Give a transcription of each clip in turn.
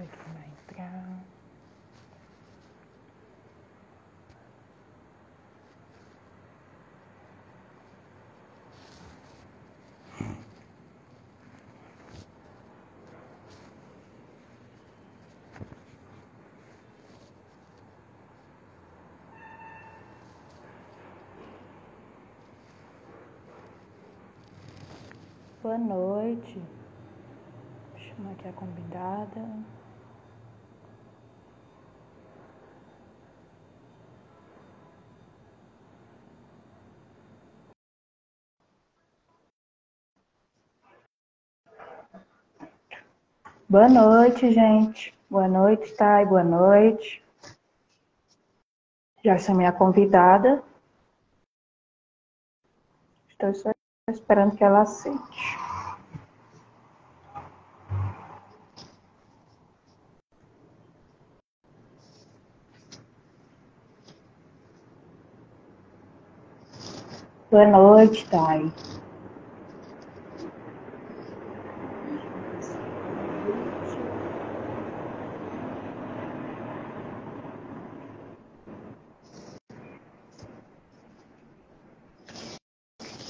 ver quem vai entrar. Boa noite. Vou chamar aqui a convidada. Boa noite, gente. Boa noite, Thay. Boa noite. Já chamei a convidada. Estou só esperando que ela aceite. Boa noite, Thay.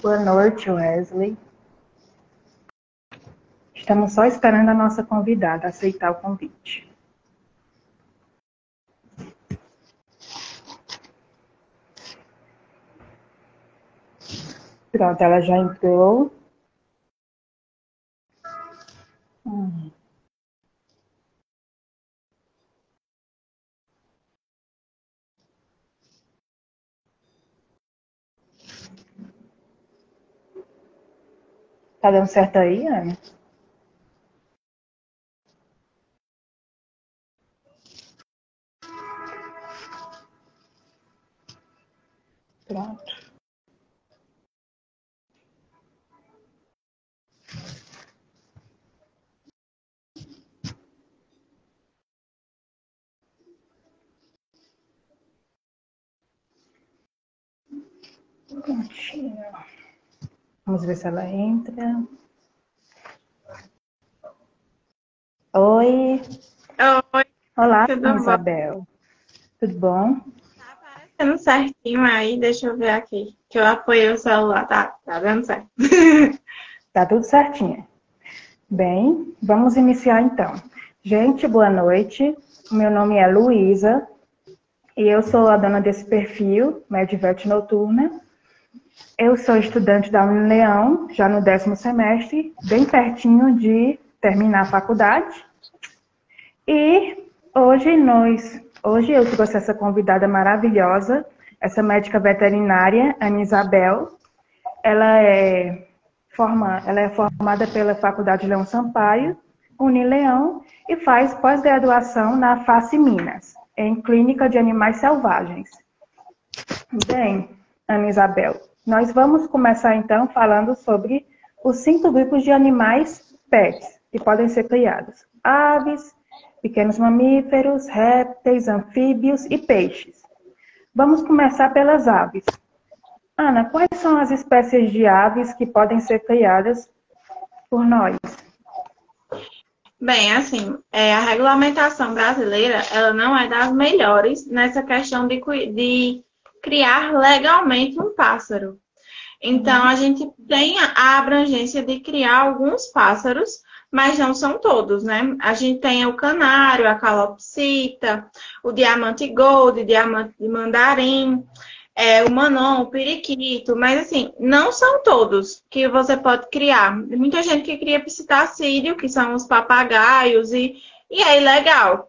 Boa noite, Wesley. Estamos só esperando a nossa convidada aceitar o convite. Pronto, ela já entrou. Tá dando certo aí, Ana? Pronto. Prontinho. Vamos ver se ela entra. Oi. Oi, Olá, tudo bom? Isabel. Tudo bom? Tá aparecendo certinho aí, deixa eu ver aqui. Que eu apoiei o celular, tá dando certo. Tá tudo certinho. Bem, vamos iniciar então. Gente, boa noite. Meu nome é Luísa e eu sou a dona desse perfil, Medvet Noturna. Eu sou estudante da Unileão, já no 10º semestre, bem pertinho de terminar a faculdade. E hoje eu trouxe essa convidada maravilhosa, essa médica veterinária, Ana Isabel. Ela é formada pela Faculdade Leão Sampaio, Unileão, e faz pós-graduação na FACE Minas, em Clínica de Animais Selvagens. Bem, Ana Isabel, nós vamos começar então falando sobre os 5 grupos de animais PETs que podem ser criados: aves, pequenos mamíferos, répteis, anfíbios e peixes. Vamos começar pelas aves. Ana, quais são as espécies de aves que podem ser criadas por nós? Bem, assim, a regulamentação brasileira, ela não é das melhores nessa questão de criar legalmente um pássaro. Então, a gente tem a abrangência de criar alguns pássaros, mas não são todos, né? A gente tem o canário, a calopsita, o diamante gold, o diamante de mandarim, o manon, o periquito, mas assim, não são todos que você pode criar. Tem muita gente que cria psitacídeo, que são os papagaios, e é ilegal.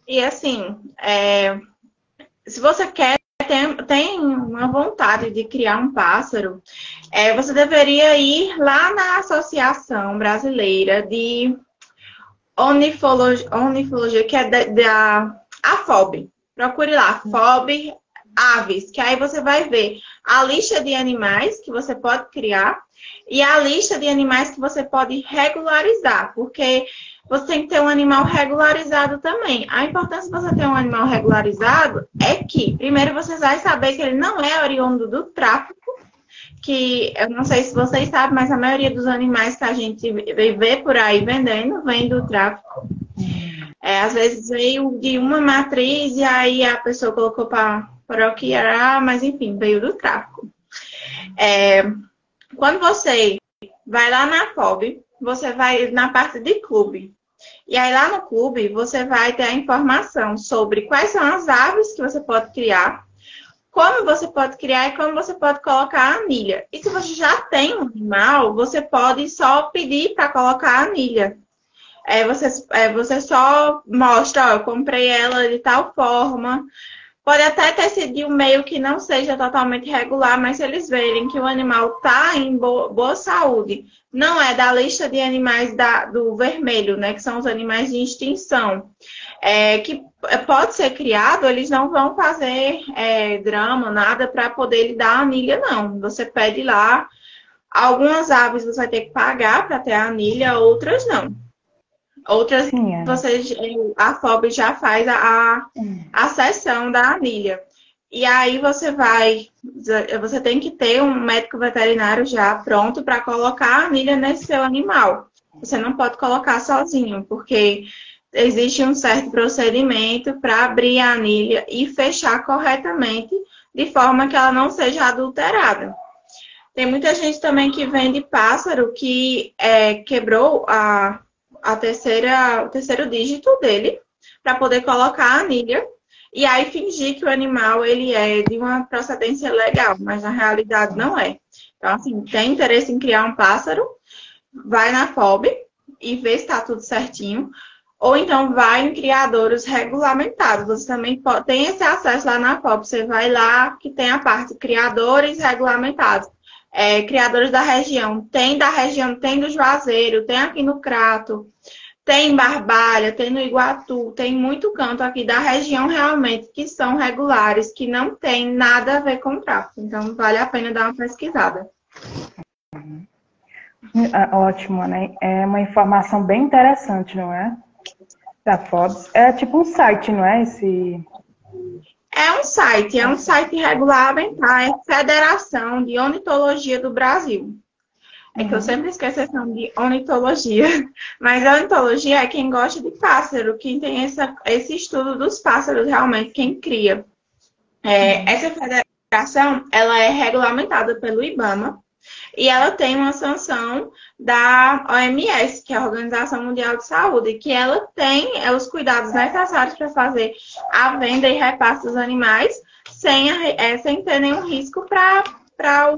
E assim, se você tem uma vontade de criar um pássaro, você deveria ir lá na Associação Brasileira de Ornifologia, que é da AFOB. Procure lá, FOB Aves, que aí você vai ver a lista de animais que você pode criar e a lista de animais que você pode regularizar, porque você tem que ter um animal regularizado também. A importância de você ter um animal regularizado é que, primeiro, você vai saber que ele não é oriundo do tráfico, que eu não sei se vocês sabem, mas a maioria dos animais que a gente vê por aí vendendo vem do tráfico. Às vezes veio de uma matriz e aí a pessoa colocou para procriar, mas enfim, veio do tráfico. Quando você vai lá na FOB, você vai na parte de clube. E aí lá no clube você vai ter a informação sobre quais são as aves que você pode criar, como você pode criar e como você pode colocar a anilha. E se você já tem um animal, você pode só pedir para colocar a anilha. Você só mostra, ó, eu comprei ela de tal forma. Pode até ter sido de um meio que não seja totalmente regular, mas se eles verem que o animal está em boa saúde, não é da lista de animais do vermelho, né, que são os animais de extinção, que pode ser criado, eles não vão fazer drama, nada para poder lhe dar a anilha, não. Você pede lá, algumas aves você vai ter que pagar para ter a anilha, outras não. Outras, Sim, a FOB já faz a cessão da anilha. E aí você tem que ter um médico veterinário já pronto para colocar a anilha nesse seu animal. Você não pode colocar sozinho, porque existe um certo procedimento para abrir a anilha e fechar corretamente, de forma que ela não seja adulterada. Tem muita gente também que vende pássaro que quebrou o terceiro dígito dele para poder colocar a anilha e aí fingir que o animal ele é de uma procedência legal, mas na realidade não é. Então, assim, tem interesse em criar um pássaro, vai na FOB e vê se está tudo certinho, ou então vai em criadouros regulamentados. Você também tem esse acesso lá na FOB, você vai lá que tem a parte criadores regulamentados. Criadores da região, tem do Juazeiro, tem aqui no Crato, tem em Barbalha, tem no Iguatu, tem muito canto aqui da região realmente que são regulares, que não tem nada a ver com tráfico. Então, vale a pena dar uma pesquisada. Ótimo, né? É uma informação bem interessante, não é? Da FOBS. É tipo um site, não é? É um site regulamentar, é Federação de Ornitologia do Brasil. É que eu sempre esqueço esse nome de ornitologia. Mas a ornitologia é quem gosta de pássaro, quem tem esse estudo dos pássaros, realmente, quem cria. Essa federação, ela é regulamentada pelo IBAMA e ela tem uma sanção da OMS, que é a Organização Mundial de Saúde, que ela tem os cuidados necessários para fazer a venda e repasse dos animais sem ter nenhum risco para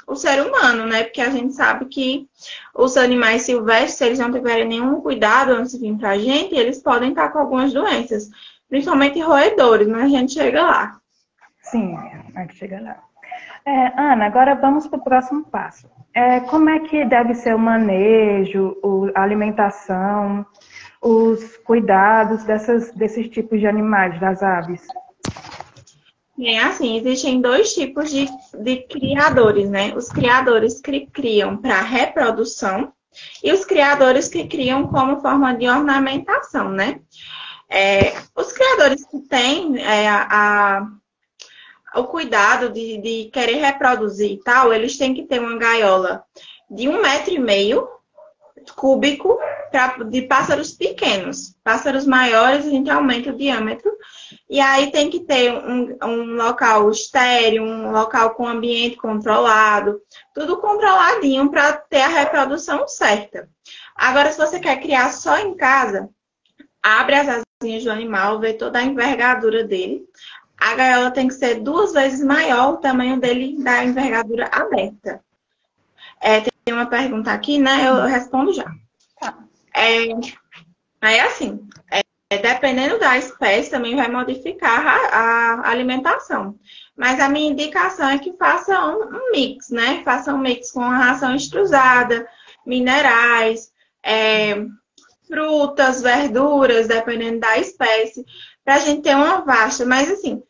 o ser humano, né? Porque a gente sabe que os animais silvestres, se eles não tiverem nenhum cuidado antes de vir para a gente, eles podem estar com algumas doenças, principalmente roedores, mas a gente chega lá. Sim, a gente chega lá. Ana, agora vamos para o próximo passo. Como é que deve ser o manejo, a alimentação, os cuidados desses tipos de animais, das aves? Assim, existem dois tipos de criadores, né? Os criadores que criam para reprodução e os criadores que criam como forma de ornamentação, né? Os criadores que têm o cuidado de querer reproduzir e tal, eles têm que ter uma gaiola de 1,5 m cúbico de pássaros pequenos. Pássaros maiores, a gente aumenta o diâmetro. E aí tem que ter um local estéril, um local com ambiente controlado, tudo controladinho para ter a reprodução certa. Agora, se você quer criar só em casa, abre as asinhas do animal, vê toda a envergadura dele. A gaiola tem que ser 2 vezes maior o tamanho dele da envergadura aberta. Tem uma pergunta aqui, né? Eu respondo já. Tá. Aí, assim, dependendo da espécie, também vai modificar a alimentação. Mas a minha indicação é que faça um mix, né? Faça um mix com ração extrusada, minerais, frutas, verduras, dependendo da espécie, para a gente ter uma vasta. Mas, assim,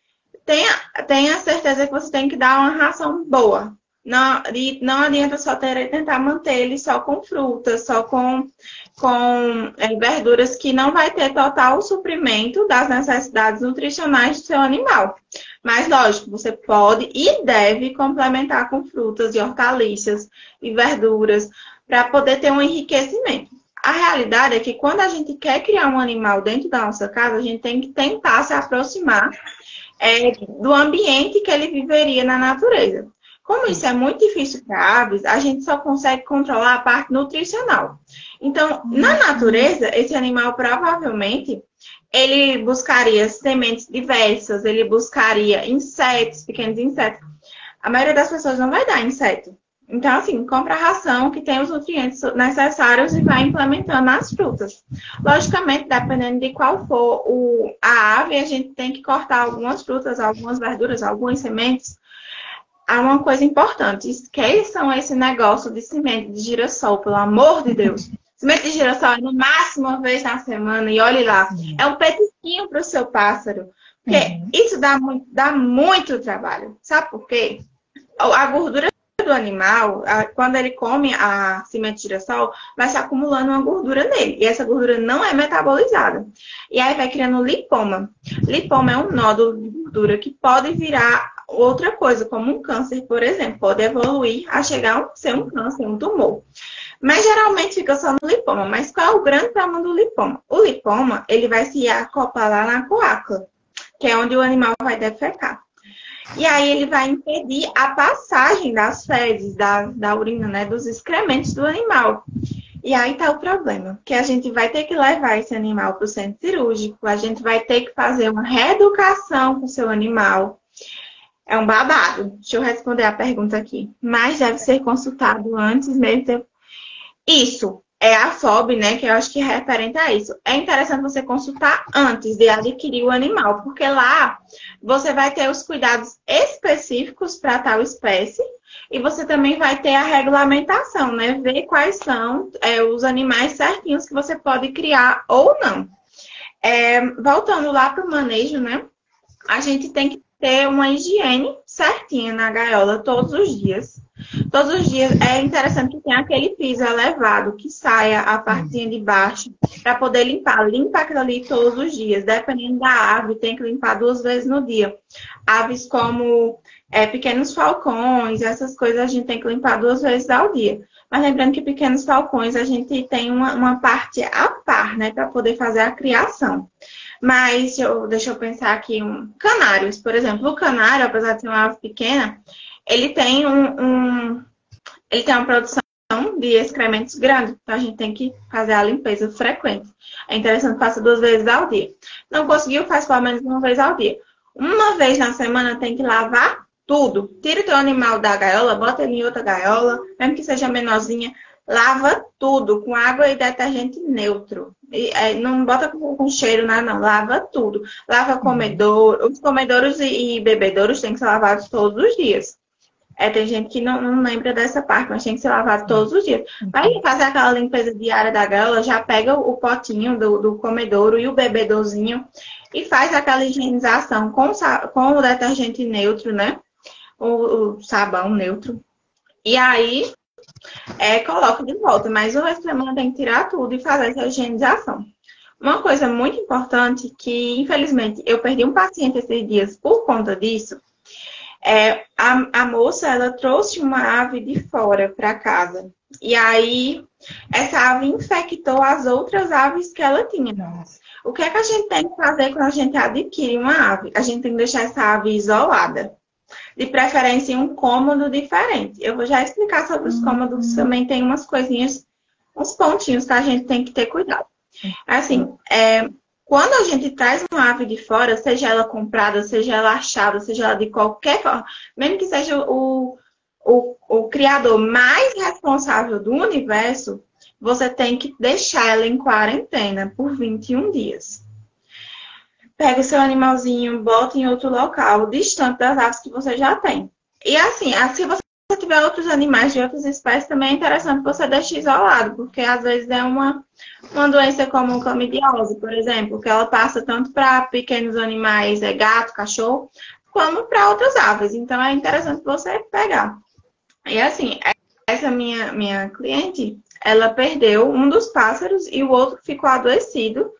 tenha certeza que você tem que dar uma ração boa. Não adianta só tentar manter ele só com frutas, só com verduras, que não vai ter total suprimento das necessidades nutricionais do seu animal. Mas, lógico, você pode e deve complementar com frutas e hortaliças e verduras para poder ter um enriquecimento. A realidade é que quando a gente quer criar um animal dentro da nossa casa, a gente tem que tentar se aproximar do ambiente que ele viveria na natureza. Como isso é muito difícil para aves, a gente só consegue controlar a parte nutricional. Então, na natureza, esse animal provavelmente ele buscaria sementes diversas, ele buscaria insetos, pequenos insetos. A maioria das pessoas não vai dar inseto. Então, assim, compra a ração que tem os nutrientes necessários e vai implementando nas frutas. Logicamente, dependendo de qual for a ave, a gente tem que cortar algumas frutas, algumas verduras, algumas sementes. Há uma coisa importante, esqueçam esse negócio de semente de girassol, pelo amor de Deus. Semente de girassol é no máximo uma vez na semana e olhe lá, é um petisquinho para o seu pássaro. Porque isso dá muito trabalho. Sabe por quê? A gordura do animal, quando ele come a semente de girassol, vai se acumulando uma gordura nele. E essa gordura não é metabolizada. E aí vai criando lipoma. Lipoma é um nódulo de gordura que pode virar outra coisa, como um câncer, por exemplo. Pode evoluir a chegar a ser um câncer, um tumor. Mas geralmente fica só no lipoma. Mas qual é o grande problema do lipoma? O lipoma, ele vai se acoplar lá na cloaca, que é onde o animal vai defecar. E aí ele vai impedir a passagem das fezes, da urina, né, dos excrementos do animal. E aí tá o problema, que a gente vai ter que levar esse animal para o centro cirúrgico, a gente vai ter que fazer uma reeducação com o seu animal. É um babado. Deixa eu responder a pergunta aqui. Mas deve ser consultado antes mesmo. Isso. É a FOB, né, que eu acho que é referente a isso. É interessante você consultar antes de adquirir o animal, porque lá você vai ter os cuidados específicos para tal espécie e você também vai ter a regulamentação, né, ver quais são os animais certinhos que você pode criar ou não. Voltando lá para o manejo, né, a gente tem que ter uma higiene certinha na gaiola todos os dias. Todos os dias é interessante que tenha aquele piso elevado, que saia a partinha de baixo, para poder limpar. Limpa aquilo ali todos os dias. Dependendo da ave, tem que limpar 2 vezes no dia. Aves como pequenos falcões, essas coisas a gente tem que limpar 2 vezes ao dia. Mas lembrando que pequenos falcões a gente tem uma parte a par, né, para poder fazer a criação. Mas deixa eu pensar aqui, canários, por exemplo. O canário, apesar de ser uma ave pequena, ele tem ele tem uma produção de excrementos grande, então a gente tem que fazer a limpeza frequente. É interessante que faça 2 vezes ao dia. Não conseguiu, faz pelo menos 1 vez ao dia. 1 vez na semana tem que lavar tudo. Tira o teu animal da gaiola, bota ele em outra gaiola, mesmo que seja menorzinha, lava tudo com água e detergente neutro. Não bota com cheiro, não. Lava tudo. Lava comedor. Os comedouros e bebedouros têm que ser lavados todos os dias. Tem gente que não lembra dessa parte, mas tem que ser lavado todos os dias. Vai fazer aquela limpeza diária da gaiola, já pega o potinho do comedouro e o bebedorzinho e faz aquela higienização com o detergente neutro, né? O sabão neutro. E aí, coloca de volta. Mas uma vez por semana tem que tirar tudo e fazer essa higienização. Uma coisa muito importante que, infelizmente, eu perdi um paciente esses dias por conta disso. A moça, ela trouxe uma ave de fora para casa. E aí, essa ave infectou as outras aves que ela tinha. Nossa. O que é que a gente tem que fazer quando a gente adquire uma ave? A gente tem que deixar essa ave isolada. De preferência em um cômodo diferente. Eu vou já explicar sobre os cômodos. Também tem umas coisinhas, uns pontinhos que a gente tem que ter cuidado. Assim, quando a gente traz uma ave de fora, seja ela comprada, seja ela achada, seja ela de qualquer forma, mesmo que seja o criador mais responsável do universo, você tem que deixar ela em quarentena por 21 dias. Pega o seu animalzinho, bota em outro local, distante das aves que você já tem. E assim, se você tiver outros animais de outras espécies, também é interessante que você deixe isolado, porque às vezes é uma doença como clamidiose, por exemplo, que ela passa tanto para pequenos animais, gato, cachorro, como para outras aves. Então é interessante você pegar. E assim, essa minha cliente, ela perdeu um dos pássaros e o outro ficou adoecido.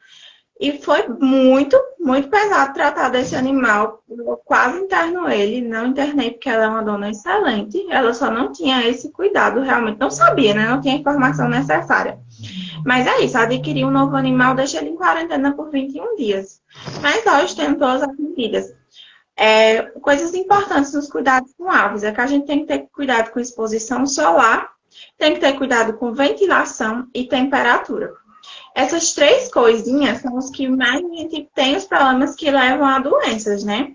E foi muito, muito pesado tratar desse animal. Eu quase interno ele, não internei porque ela é uma dona excelente. Ela só não tinha esse cuidado, realmente não sabia, né? Não tinha a informação necessária. Mas é isso, adquirir um novo animal, deixa ele em quarentena por 21 dias. Mas hoje tem todas as medidas. Coisas importantes nos cuidados com aves é que a gente tem que ter cuidado com exposição solar, tem que ter cuidado com ventilação e temperatura. Essas três coisinhas são os que mais a gente tem os problemas que levam a doenças, né?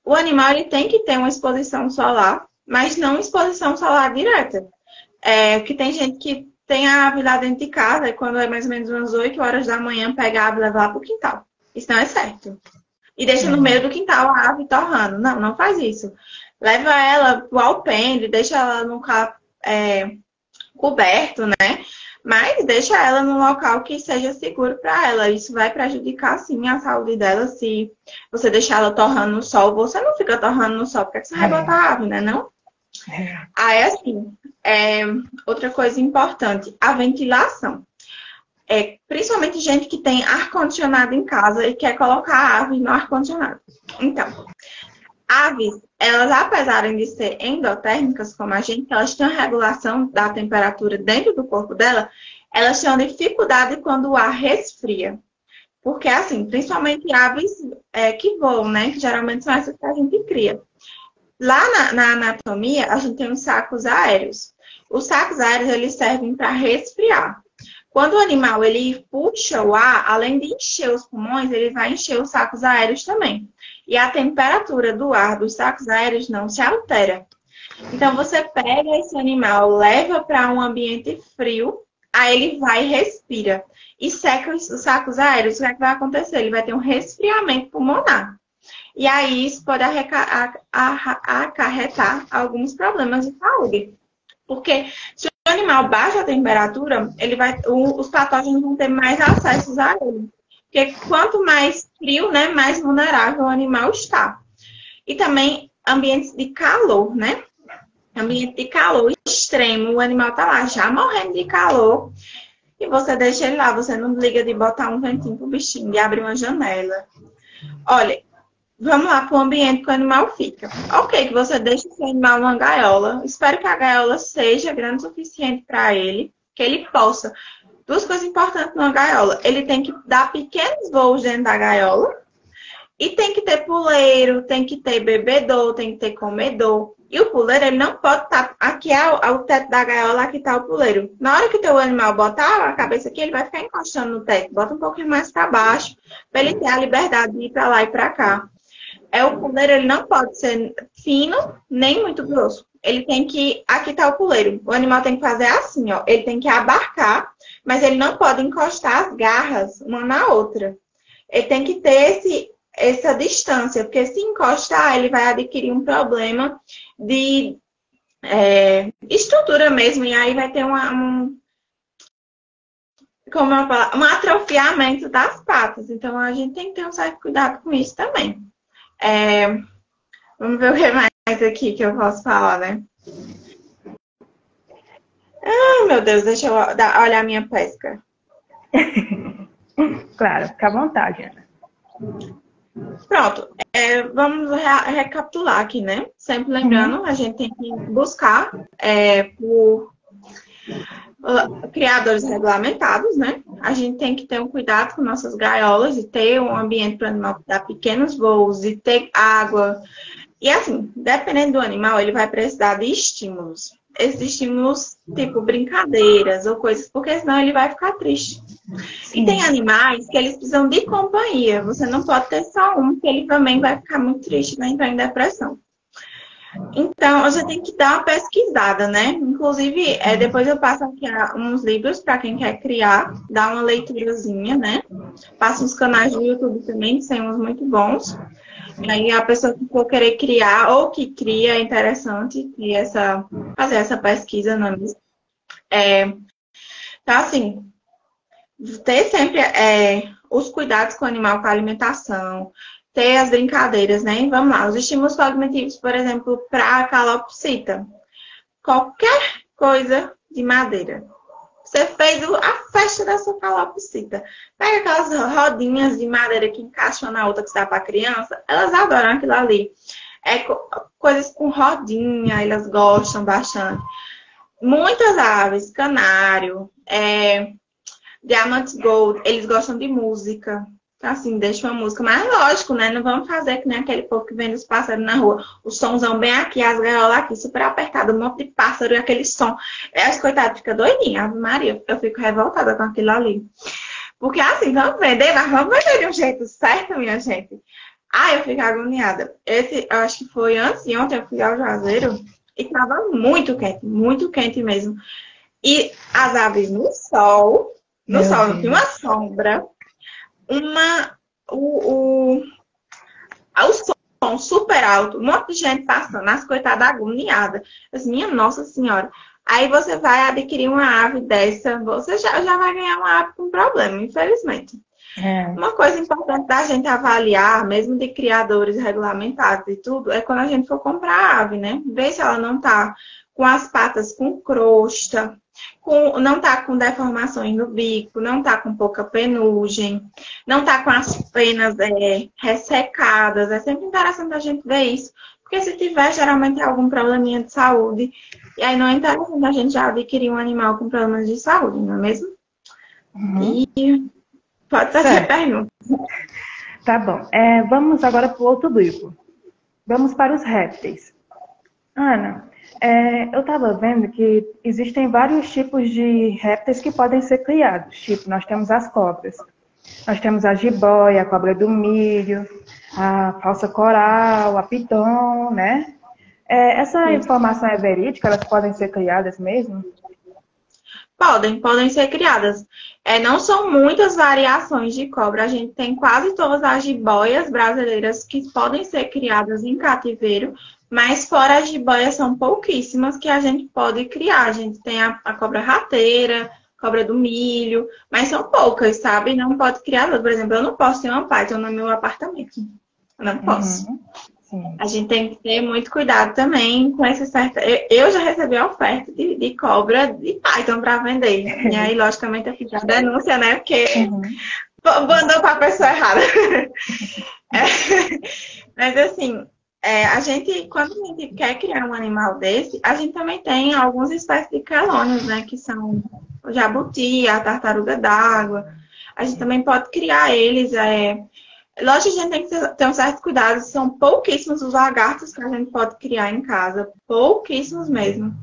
O animal ele tem que ter uma exposição solar, mas não exposição solar direta. Porque tem gente que tem a ave lá dentro de casa e quando é mais ou menos umas 8 horas da manhã, pega a ave e leva lá para o quintal. Isso não é certo. E deixa no meio do quintal a ave torrando. Não, não faz isso. Leva ela pro alpendre, deixa ela no lugar coberto, né? Mas deixa ela num local que seja seguro para ela. Isso vai prejudicar, sim, a saúde dela. Se você deixar ela torrando no sol, você não fica torrando no sol, porque você vai botar a ave, né? Não? Aí, assim, outra coisa importante, a ventilação. Principalmente gente que tem ar-condicionado em casa e quer colocar aves no ar-condicionado. Então, aves, elas apesar de ser endotérmicas, como a gente, elas têm a regulação da temperatura dentro do corpo dela, elas têm uma dificuldade quando o ar resfria. Porque, assim, principalmente aves que voam, né? Que geralmente são essas que a gente cria. Lá na anatomia, a gente tem os sacos aéreos. Os sacos aéreos, eles servem para resfriar. Quando o animal ele puxa o ar, além de encher os pulmões, ele vai encher os sacos aéreos também. E a temperatura do ar dos sacos aéreos não se altera. Então, você pega esse animal, leva para um ambiente frio, aí ele vai e respira. E seca os sacos aéreos, o que é que vai acontecer? Ele vai ter um resfriamento pulmonar. E aí, isso pode acarretar alguns problemas de saúde. Porque se o animal baixa a temperatura, os patógenos vão ter mais acessos a ele. Porque quanto mais frio, né, mais vulnerável o animal está. E também ambientes de calor, né? Ambiente de calor extremo, o animal tá lá já morrendo de calor e você deixa ele lá, você não liga de botar um ventinho pro bichinho, de abrir uma janela. Olha, vamos lá para o ambiente que o animal fica. Ok, que você deixa esse animal numa gaiola. Espero que a gaiola seja grande o suficiente para ele, que ele possa. Duas coisas importantes numa gaiola. Ele tem que dar pequenos voos dentro da gaiola. E tem que ter puleiro, tem que ter bebedor, tem que ter comedor. E o puleiro, ele não pode estar... Aqui é o teto da gaiola, aqui está o puleiro. Na hora que o teu animal botar a cabeça aqui, ele vai ficar encostando no teto. Bota um pouquinho mais para baixo, para ele ter a liberdade de ir para lá e para cá. O puleiro, ele não pode ser fino, nem muito grosso. Ele tem que... Aqui está o puleiro. O animal tem que fazer assim, ó. Ele tem que abarcar, mas ele não pode encostar as garras uma na outra. Ele tem que ter essa distância, porque se encostar, ele vai adquirir um problema de estrutura mesmo, e aí vai ter um atrofiamento das patas. Então, a gente tem que ter um certo cuidado com isso também. Vamos ver o que mais aqui que eu posso falar, né? Ah, meu Deus, deixa eu olhar a minha pesca. Claro, fica à vontade, Ana. Pronto, vamos recapitular aqui, né? Sempre lembrando, a gente tem que buscar por criadores regulamentados, né? A gente tem que ter um cuidado com nossas gaiolas e ter um ambiente para o animal dar pequenos voos e ter água. E assim, dependendo do animal, ele vai precisar de estímulos. Esses estímulos, tipo brincadeiras ou coisas, porque senão ele vai ficar triste. Sim. E tem animais que eles precisam de companhia. Você não pode ter só um, porque ele também vai ficar muito triste, vai entrar em depressão. Então, você tem que dar uma pesquisada, né? Inclusive, depois eu passo aqui uns livros para quem quer criar, dar uma leiturazinha, né? Passo uns canais do YouTube também, que são uns muito bons. Aí a pessoa que for querer criar ou que cria, é interessante fazer essa pesquisa, não é mesmo? Então, assim, ter sempre os cuidados com o animal, com a alimentação, ter as brincadeiras, né? Vamos lá, os estímulos cognitivos, por exemplo, para a calopsita. Qualquer coisa de madeira. Você fez a festa da sua calopsita. Pega aquelas rodinhas de madeira que encaixam na outra que dá para criança. Elas adoram aquilo ali. Coisas com rodinha, elas gostam bastante. Muitas aves, canário, diamante gold, eles gostam de música. Assim, deixa uma música. Mas lógico, né? Não vamos fazer que nem aquele povo que vende os pássaros na rua. O somzão bem aqui, as gaiolas aqui, super apertado, um monte de pássaro e aquele som. As coitadas ficam doidinhas, Ave Maria. Eu fico revoltada com aquilo ali. Porque assim, vamos vender, mas vamos vender de um jeito certo, minha gente. Eu fico agoniada. Eu acho que foi antes de ontem, eu fui ao Juazeiro e tava muito quente mesmo. E as aves no sol, não tinha uma sombra. O som super alto, um monte de gente passando, as coitadas agoniadas. Minha Nossa Senhora. Aí você vai adquirir uma ave dessa, você já vai ganhar uma ave com problema, infelizmente. Uma coisa importante da gente avaliar, mesmo de criadores regulamentados e tudo, é quando a gente for comprar a ave, né? Ver se ela não tá com as patas com crosta, não tá com deformações no bico, não tá com pouca penugem, não tá com as penas ressecadas. É sempre interessante a gente ver isso, porque se tiver, geralmente é algum probleminha de saúde. E aí não é interessante a gente já adquirir um animal com problemas de saúde, não é mesmo? E pode fazer a pergunta. Tá bom. Vamos agora para o outro grupo. Vamos para os répteis. Ana, eu estava vendo que existem vários tipos de répteis que podem ser criados. Tipo, nós temos as cobras. Nós temos a jiboia, a cobra do milho, a falsa coral, a piton, né? Essa informação é verídica? Elas podem ser criadas mesmo? Podem ser criadas. Não são muitas variações de cobra. A gente tem quase todas as jiboias brasileiras que podem ser criadas em cativeiro, mas fora as jiboias são pouquíssimas que a gente pode criar. A gente tem a cobra rateira, cobra do milho, mas são poucas, sabe? Não pode criar. Por exemplo, eu não posso ter uma python no meu apartamento. Eu não posso. Sim. A gente tem que ter muito cuidado também com essa certa... Eu já recebi a oferta de cobra de python para vender. E aí, logicamente, eu fiz a denúncia, né? Porque mandou para a pessoa errada. Mas, assim, quando a gente quer criar um animal desse, a gente também tem algumas espécies de quelônios, né? Que são o jabuti, a tartaruga d'água. A gente também pode criar eles... Lógico que a gente tem que ter um certo cuidado. São pouquíssimos os lagartos que a gente pode criar em casa. Pouquíssimos mesmo.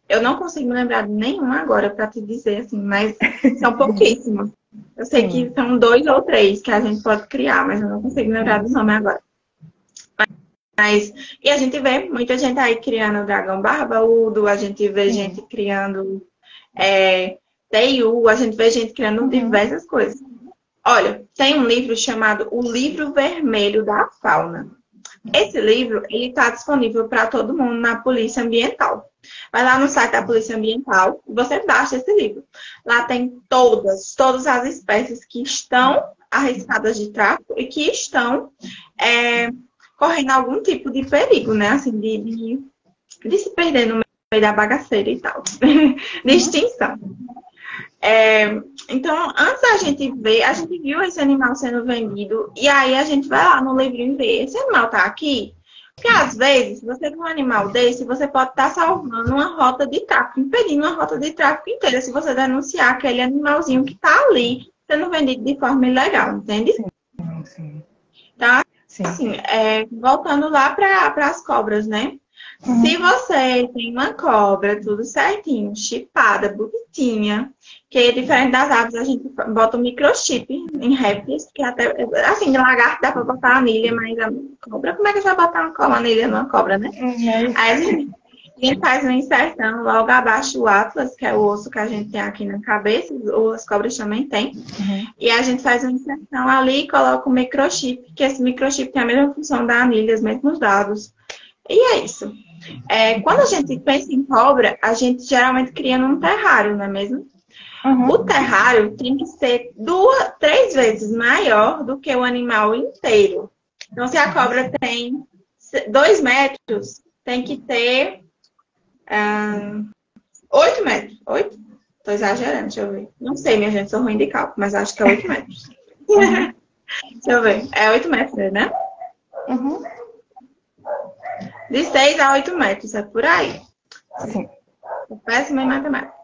Eu não consigo me lembrar de nenhum agora para te dizer, assim, mas são pouquíssimos. Eu sei que são 2 ou 3 que a gente pode criar, mas eu não consigo me lembrar do nome agora. E a gente vê muita gente aí criando dragão barbudo, a gente vê gente criando teiu, a gente vê gente criando diversas coisas. Olha, tem um livro chamado O Livro Vermelho da Fauna. Esse livro, ele está disponível para todo mundo na Polícia Ambiental. Vai lá no site da Polícia Ambiental e você baixa esse livro. Lá tem todas as espécies que estão arriscadas de tráfico e que estão correndo algum tipo de perigo, né? Assim, de se perder no meio da bagaceira e tal. De extinção. Então, antes da gente ver, a gente viu esse animal sendo vendido e aí a gente vai lá no livrinho e vê, esse animal tá aqui? Porque às vezes, se você vê um animal desse, você pode estar salvando uma rota de tráfico, impedindo uma rota de tráfico inteira, se você denunciar aquele animalzinho que tá ali sendo vendido de forma ilegal, entende? Sim. Tá? Sim. Assim, voltando lá para as cobras, né? Se você tem uma cobra, tudo certinho, chipada, bonitinha, que é diferente das aves, a gente bota um microchip em répteis, que até, assim, de lagarto dá pra botar anilha, mas a cobra, como é que você vai botar uma anilha numa cobra, né? Aí a gente faz uma inserção logo abaixo do atlas, que é o osso que a gente tem aqui na cabeça, ou as cobras também têm. E a gente faz uma inserção ali e coloca um microchip, que esse microchip tem a mesma função da anilha, os mesmos dados. E é isso. Quando a gente pensa em cobra, a gente geralmente cria num terrário, não é mesmo? O terrário tem que ser 3 vezes maior do que o animal inteiro. Então, se a cobra tem 2 metros, tem que ter 8 metros. 8? Tô exagerando, deixa eu ver. Não sei, minha gente, sou ruim de cálculo, mas acho que é 8 metros. Deixa eu ver. É 8 metros, né? Uhum. De 6 a 8 metros, é por aí. Sim. Péssima em matemática.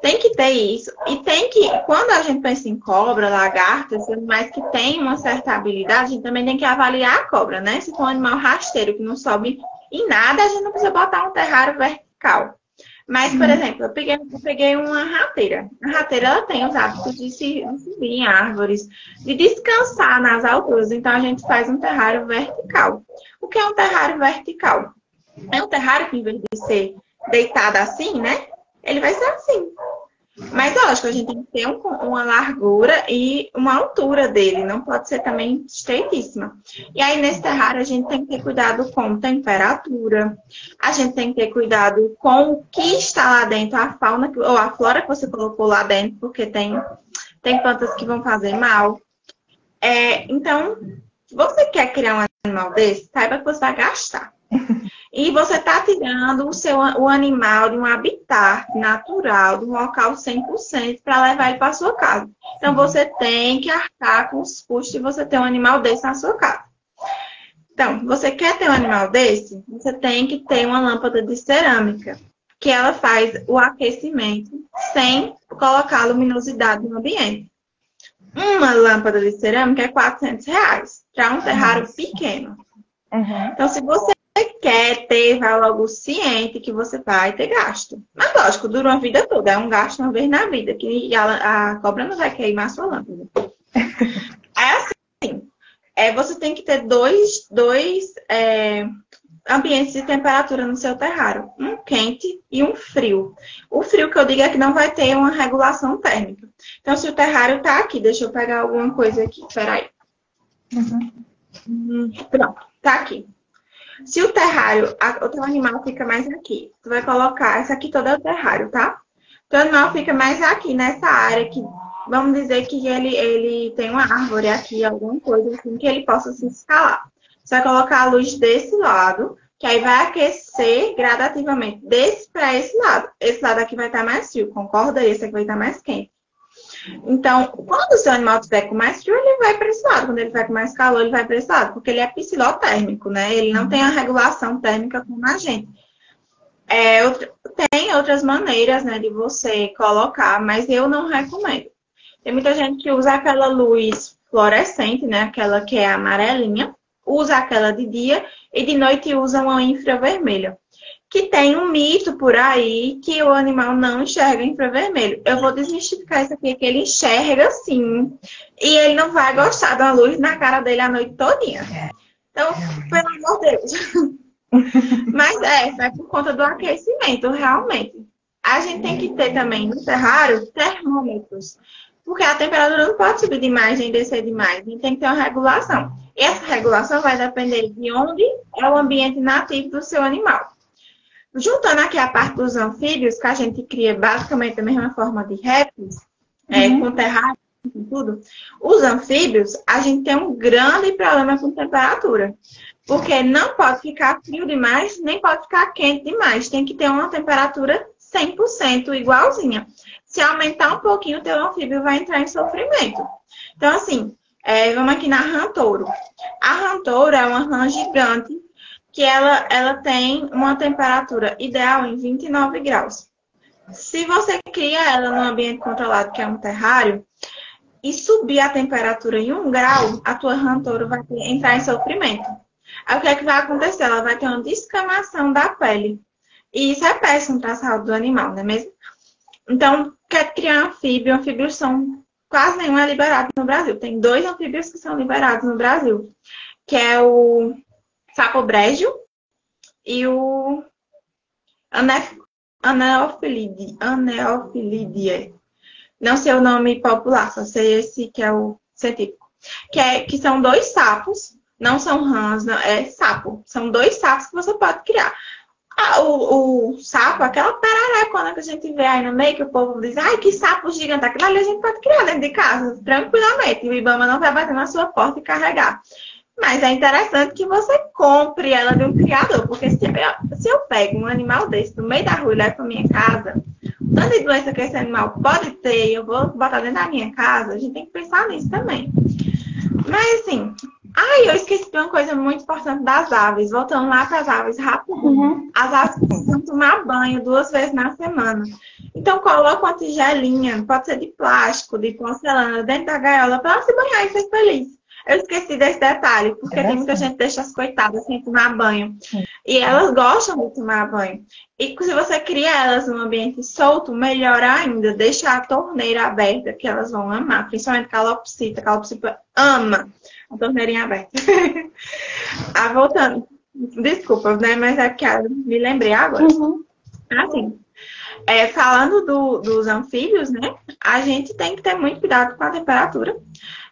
Tem que ter isso. E tem que, quando a gente pensa em cobra, lagarto, esses animais que têm uma certa habilidade, a gente também tem que avaliar a cobra, né? Se for um animal rasteiro que não sobe em nada, a gente não precisa botar um terrário vertical. Mas, por exemplo, eu peguei uma rateira. A rateira, ela tem os hábitos de subir em árvores, de descansar nas alturas. Então, a gente faz um terrário vertical. O que é um terrário vertical? É um terrário que, em vez de ser deitado assim, né? Ele vai ser assim. Mas, lógico, a gente tem que ter uma largura e uma altura dele. Não pode ser também estreitíssima. E aí, nesse terrário, a gente tem que ter cuidado com temperatura. A gente tem que ter cuidado com o que está lá dentro, a fauna ou a flora que você colocou lá dentro, porque tem plantas que vão fazer mal. Então, se você quer criar um animal desse, saiba que você vai gastar. E você está tirando o animal de um habitat natural, de um local 100%, para levar ele para sua casa. Então, você tem que arcar com os custos de você ter um animal desse na sua casa. Então, você quer ter um animal desse? Você tem que ter uma lâmpada de cerâmica, que ela faz o aquecimento sem colocar luminosidade no ambiente. Uma lâmpada de cerâmica é R$400 para um terrário pequeno. Uhum. Então, se você quer ter, vai logo ciente que você vai ter gasto. Mas, lógico, dura uma vida toda. É um gasto uma vez na vida, que a cobra não vai queimar a sua lâmpada. Assim, você tem que ter dois ambientes de temperatura no seu terrário. Um quente e um frio. O frio que eu digo é que não vai ter uma regulação térmica. Então, se o terrário está aqui, deixa eu pegar alguma coisa aqui. Peraí. Pronto, tá aqui. Se o terrário, o teu animal fica mais aqui, tu vai colocar, esse aqui todo é o terrário, tá? O teu animal fica mais aqui, nessa área que, vamos dizer que ele tem uma árvore aqui, alguma coisa assim, que ele possa se escalar. Você vai colocar a luz desse lado, que aí vai aquecer gradativamente desse para esse lado. Esse lado aqui vai estar mais frio, concorda? Esse aqui vai estar mais quente. Então, quando o seu animal estiver com mais frio, ele vai para esse lado. Quando ele estiver com mais calor, ele vai para esse lado. Porque ele é psilotérmico, né? Ele não tem a regulação térmica como a gente. Tem outras maneiras, né, de você colocar, mas eu não recomendo. Tem muita gente que usa aquela luz fluorescente, né? Aquela que é amarelinha. Usa aquela de dia e de noite usa uma infravermelha. Que tem um mito por aí que o animal não enxerga infravermelho. Eu vou desmistificar isso aqui, que ele enxerga sim. E ele não vai gostar de uma luz na cara dele a noite todinha. Então, pelo amor de Deus. Mas é por conta do aquecimento, realmente. A gente tem que ter também no terrário termômetros. Porque a temperatura não pode subir demais nem descer demais. A gente tem que ter uma regulação. E essa regulação vai depender de onde é o ambiente nativo do seu animal. Juntando aqui a parte dos anfíbios, que a gente cria basicamente da mesma forma de répteis, com terrário e tudo, os anfíbios, a gente tem um grande problema com temperatura. Porque não pode ficar frio demais, nem pode ficar quente demais. Tem que ter uma temperatura 100% igualzinha. Se aumentar um pouquinho, o teu anfíbio vai entrar em sofrimento. Então, assim, vamos aqui na rã touro. A rã touro é uma rã gigante, que ela tem uma temperatura ideal em 29 graus. Se você cria ela num ambiente controlado, que é um terrário, e subir a temperatura em 1 grau, a tua rã touro vai entrar em sofrimento. Aí o que é que vai acontecer? Ela vai ter uma descamação da pele. E isso é péssimo para a saúde do animal, não é mesmo? Então, quer criar anfíbio? Anfíbios são quase nenhum é liberado no Brasil. Tem 2 anfíbios que são liberados no Brasil, que é o sapobrégio e o Aneophilidae. Não sei o nome popular, só sei esse que é o científico. Que são 2 sapos, não são rãs, não, é sapo. São 2 sapos que você pode criar. O sapo, aquela perarecona que a gente vê aí no meio, que o povo diz, ai, que sapo gigante, aquilo ali a gente pode criar dentro de casa, tranquilamente. E o Ibama não vai bater na sua porta e carregar. Mas é interessante que você compre ela de um criador, porque se eu pego um animal desse no meio da rua e levo para minha casa, tanto de doença que esse animal pode ter, eu vou botar dentro da minha casa, a gente tem que pensar nisso também. Mas assim, eu esqueci de uma coisa muito importante das aves. Voltando lá para as aves rapidinho. As aves precisam tomar banho 2 vezes na semana. Então coloca uma tigelinha, pode ser de plástico, de porcelana, dentro da gaiola para ela se banhar e ser feliz. Eu esqueci desse detalhe, porque tem muita gente que deixa as coitadas sem tomar banho. E elas gostam de tomar banho. E se você cria elas num ambiente solto, melhor ainda, deixa a torneira aberta, que elas vão amar. Principalmente calopsita. Calopsita ama a torneirinha aberta. Voltando. Desculpa, né? Mas é que eu me lembrei agora. Assim, falando dos anfíbios, né? A gente tem que ter muito cuidado com a temperatura.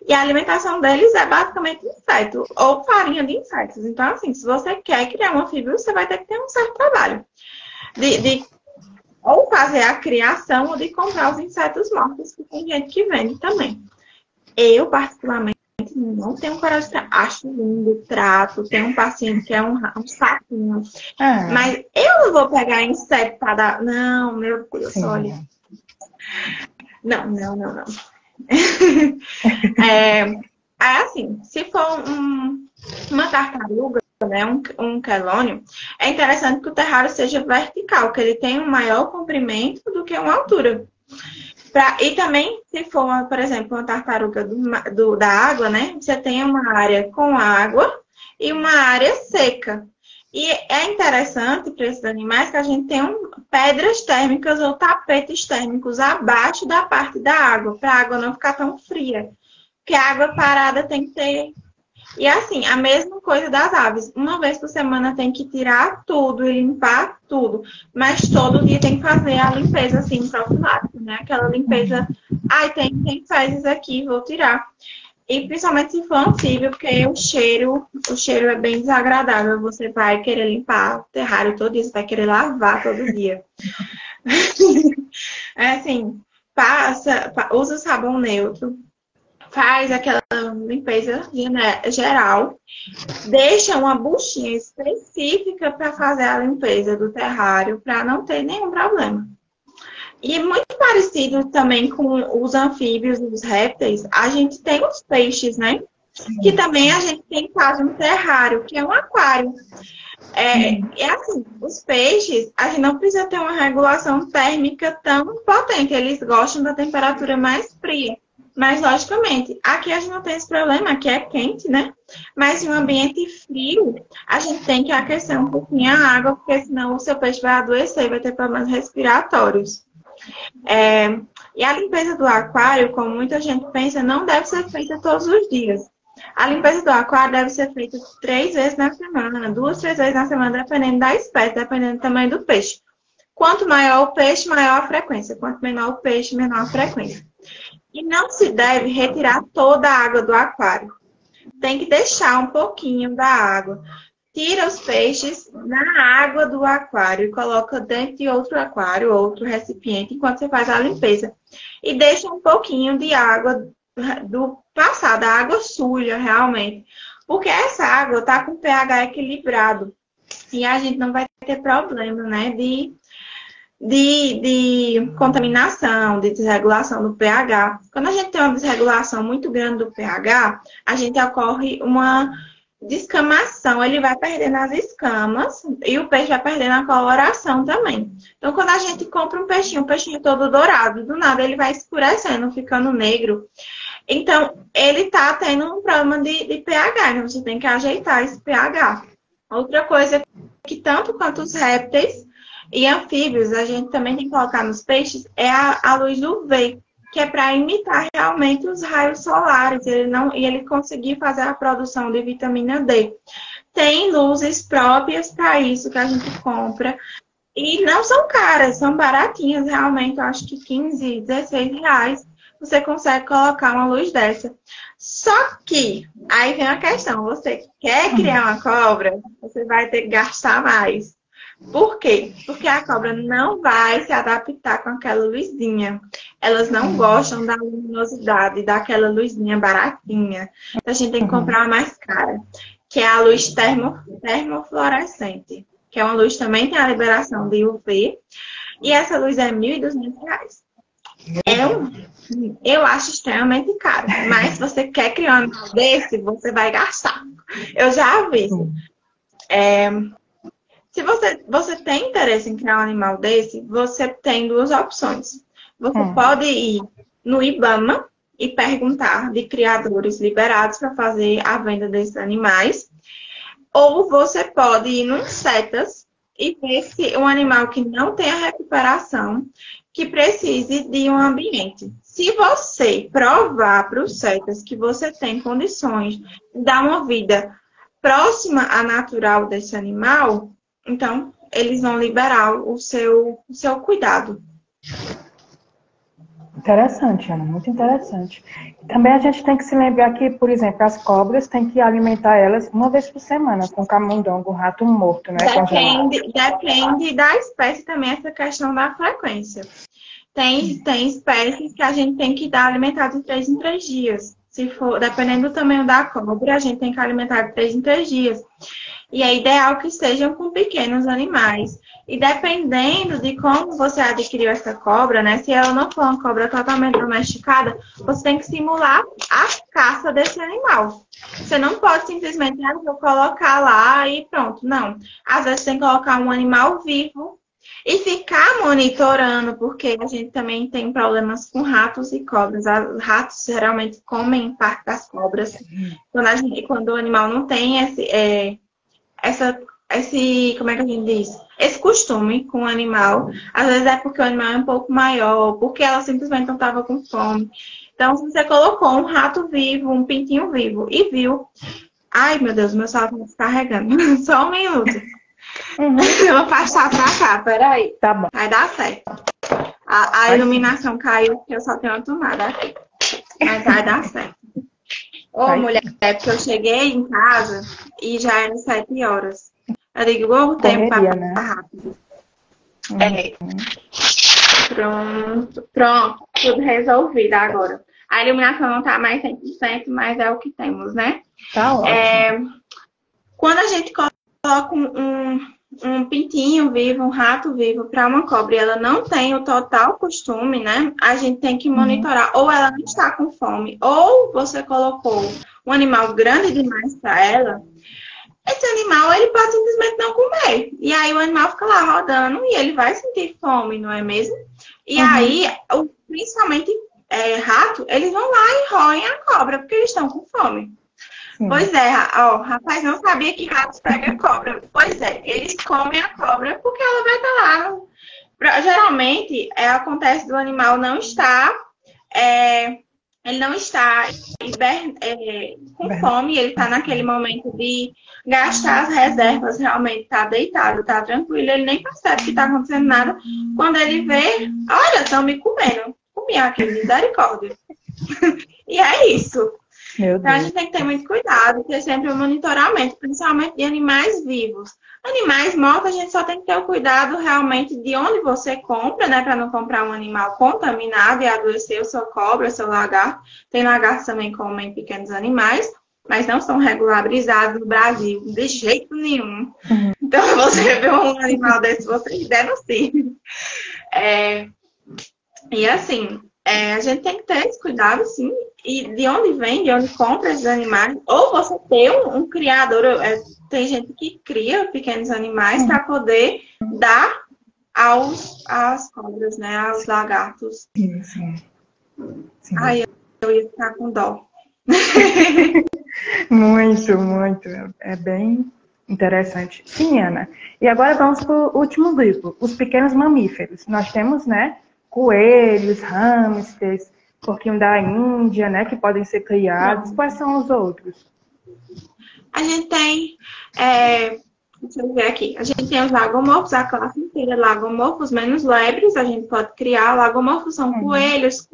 E a alimentação deles é basicamente inseto, ou farinha de insetos. Então, assim, se você quer criar um anfíbio, você vai ter que ter um certo trabalho. De ou fazer a criação, ou de comprar os insetos mortos, que tem gente que vende também. Eu, particularmente, não tenho coragem de acho lindo, trato. Tem um paciente que é um sapinho. Mas eu não vou pegar inseto para dar... Não, meu Deus, olha. Não. Assim, se for uma tartaruga, né, um quelônio, é interessante que o terrário seja vertical, que ele tenha um maior comprimento do que uma altura. E também, se for, por exemplo, uma tartaruga da água, né, você tem uma área com água e uma área seca. E é interessante para esses animais que a gente tenha pedras térmicas ou tapetes térmicos abaixo da parte da água, para a água não ficar tão fria. Porque a água parada tem que ter... E assim, a mesma coisa das aves. Uma vez por semana tem que tirar tudo e limpar tudo. Mas todo dia tem que fazer a limpeza, assim, profilática, né? Aquela limpeza... tem fezes aqui, vou tirar. E principalmente se for anfíbio, porque o cheiro é bem desagradável. Você vai querer limpar o terrário todo dia, você vai querer lavar todo dia. Assim, usa o sabão neutro, faz aquela limpeza geral, deixa uma buchinha específica para fazer a limpeza do terrário, para não ter nenhum problema. E muito parecido também com os anfíbios e os répteis, a gente tem os peixes, né? Que também a gente tem quase um terrário, que é um aquário. Assim, os peixes, a gente não precisa ter uma regulação térmica tão potente, eles gostam da temperatura mais fria. Mas, logicamente, aqui a gente não tem esse problema, aqui é quente, né? Mas em um ambiente frio, a gente tem que aquecer um pouquinho a água, porque senão o seu peixe vai adoecer e vai ter problemas respiratórios. E a limpeza do aquário, como muita gente pensa, não deve ser feita todos os dias. A limpeza do aquário deve ser feita 3 vezes na semana, 2, 3 vezes na semana, dependendo da espécie, dependendo do tamanho do peixe. Quanto maior o peixe, maior a frequência. Quanto menor o peixe, menor a frequência. E não se deve retirar toda a água do aquário. Tem que deixar um pouquinho da água. Tira os peixes na água do aquário e coloca dentro de outro aquário, outro recipiente, enquanto você faz a limpeza. E deixa um pouquinho de água do passado, a água suja, realmente. Porque essa água está com pH equilibrado. E a gente não vai ter problema, né, de contaminação, de desregulação do pH. Quando a gente tem uma desregulação muito grande do pH, a gente ocorre uma descamação, ele vai perdendo as escamas e o peixe vai perdendo a coloração também. Então, quando a gente compra um peixinho todo dourado, do nada ele vai escurecendo, ficando negro. Então, ele tá tendo um problema de pH, então você tem que ajeitar esse pH. Outra coisa que tanto quanto os répteis e anfíbios, a gente também tem que colocar nos peixes é a luz UV, que é para imitar realmente os raios solares, e ele conseguir fazer a produção de vitamina D. Tem luzes próprias para isso que a gente compra, e não são caras, são baratinhas, realmente, eu acho que 15, 16 reais, você consegue colocar uma luz dessa. Só que, aí vem a questão, você quer criar uma cobra, você vai ter que gastar mais. Por quê? Porque a cobra não vai se adaptar com aquela luzinha. Elas não gostam da luminosidade, daquela luzinha baratinha. Então, a gente tem que comprar uma mais cara, que é a luz termofluorescente, que é uma luz também tem a liberação de UV. E essa luz é R$ 1.200. Eu acho extremamente caro. Mas se você quer criar um animal desse, você vai gastar. Eu já aviso. Se você tem interesse em criar um animal desse, você tem duas opções. Você pode ir no IBAMA e perguntar de criadores liberados para fazer a venda desses animais. Ou você pode ir no Insetas e ver se um animal que não tem a recuperação, que precise de um ambiente. Se você provar para os Insetas que você tem condições de dar uma vida próxima à natural desse animal, então eles vão liberar o seu cuidado. Interessante, Ana, muito interessante. Também a gente tem que se lembrar que, por exemplo, as cobras tem que alimentar elas uma vez por semana com camundongo, rato morto, né? Depende da espécie também essa questão da frequência. Tem espécies que a gente tem que dar alimentado de 3 em 3 dias. Se for, dependendo do tamanho da cobra, a gente tem que alimentar de 3 em 3 dias. E é ideal que sejam com pequenos animais. E dependendo de como você adquiriu essa cobra, né? Se ela não for uma cobra totalmente domesticada, você tem que simular a caça desse animal. Você não pode simplesmente, vou colocar lá e pronto. Não. Às vezes tem que colocar um animal vivo e ficar monitorando, porque a gente também tem problemas com ratos e cobras. Os ratos geralmente comem parte das cobras. Quando o animal não tem como é que a gente diz? Esse costume com o animal, às vezes é porque o animal é um pouco maior, porque ela simplesmente não estava com fome. Então, se você colocou um rato vivo, um pintinho vivo, e viu... Ai, meu Deus, meu celular está descarregando. Só um minuto. Eu vou passar pra cá, peraí. Tá bom. Vai dar certo. A iluminação caiu, porque eu só tenho uma tomada aqui. Mas vai dar certo. Ô, mulher, é porque eu cheguei em casa e já eram 7 horas. Eu digo, o tempo pra passar rápido. Pronto, tudo resolvido agora. A iluminação não tá mais 100%, mas é o que temos, né? Tá ótimo. Quando a gente coloca um pintinho vivo, um rato vivo para uma cobra e ela não tem o total costume, né? A gente tem que monitorar. Ou ela não está com fome, ou você colocou um animal grande demais para ela. Esse animal, ele pode simplesmente não comer. E aí o animal fica lá rodando e ele vai sentir fome, não é mesmo? E aí, principalmente rato, eles vão lá e roem a cobra, porque eles estão com fome. Pois é, rapaz, não sabia que ratos pegam cobra. Pois é, eles comem a cobra porque ela vai estar lá. Geralmente, acontece do animal não estar... ele não está com fome, ele está naquele momento de gastar as reservas, realmente está deitado, está tranquilo, ele nem percebe que está acontecendo nada. Quando ele vê, olha, estão me comendo. Comi aquele, misericórdia. E é isso. Então a gente tem que ter muito cuidado, ter sempre um monitoramento, principalmente de animais vivos. Animais mortos, a gente só tem que ter o cuidado realmente de onde você compra, né? Para não comprar um animal contaminado e adoecer o seu cobra, o seu lagarto. Tem lagartos também que comem pequenos animais, mas não são regularizados no Brasil, de jeito nenhum. Então, se você vê um animal desse, você denuncie. E assim, a gente tem que ter esse cuidado, sim. E de onde vem, de onde compra esses animais. Ou você ter um criador. Tem gente que cria pequenos animais para poder dar às cobras, né? Aos lagartos. Sim. Ai, eu ia ficar com dó. Muito. É bem interessante. Sim, Ana. E agora vamos para o último grupo, os pequenos mamíferos. Nós temos, né, coelhos, hamsters, porquinho da Índia, né, que podem ser criados. Quais são os outros? A gente tem, deixa eu ver aqui, a gente tem os lagomorfos, a classe inteira lagomorfos, menos lebres, a gente pode criar. Lagomorfos são coelhos.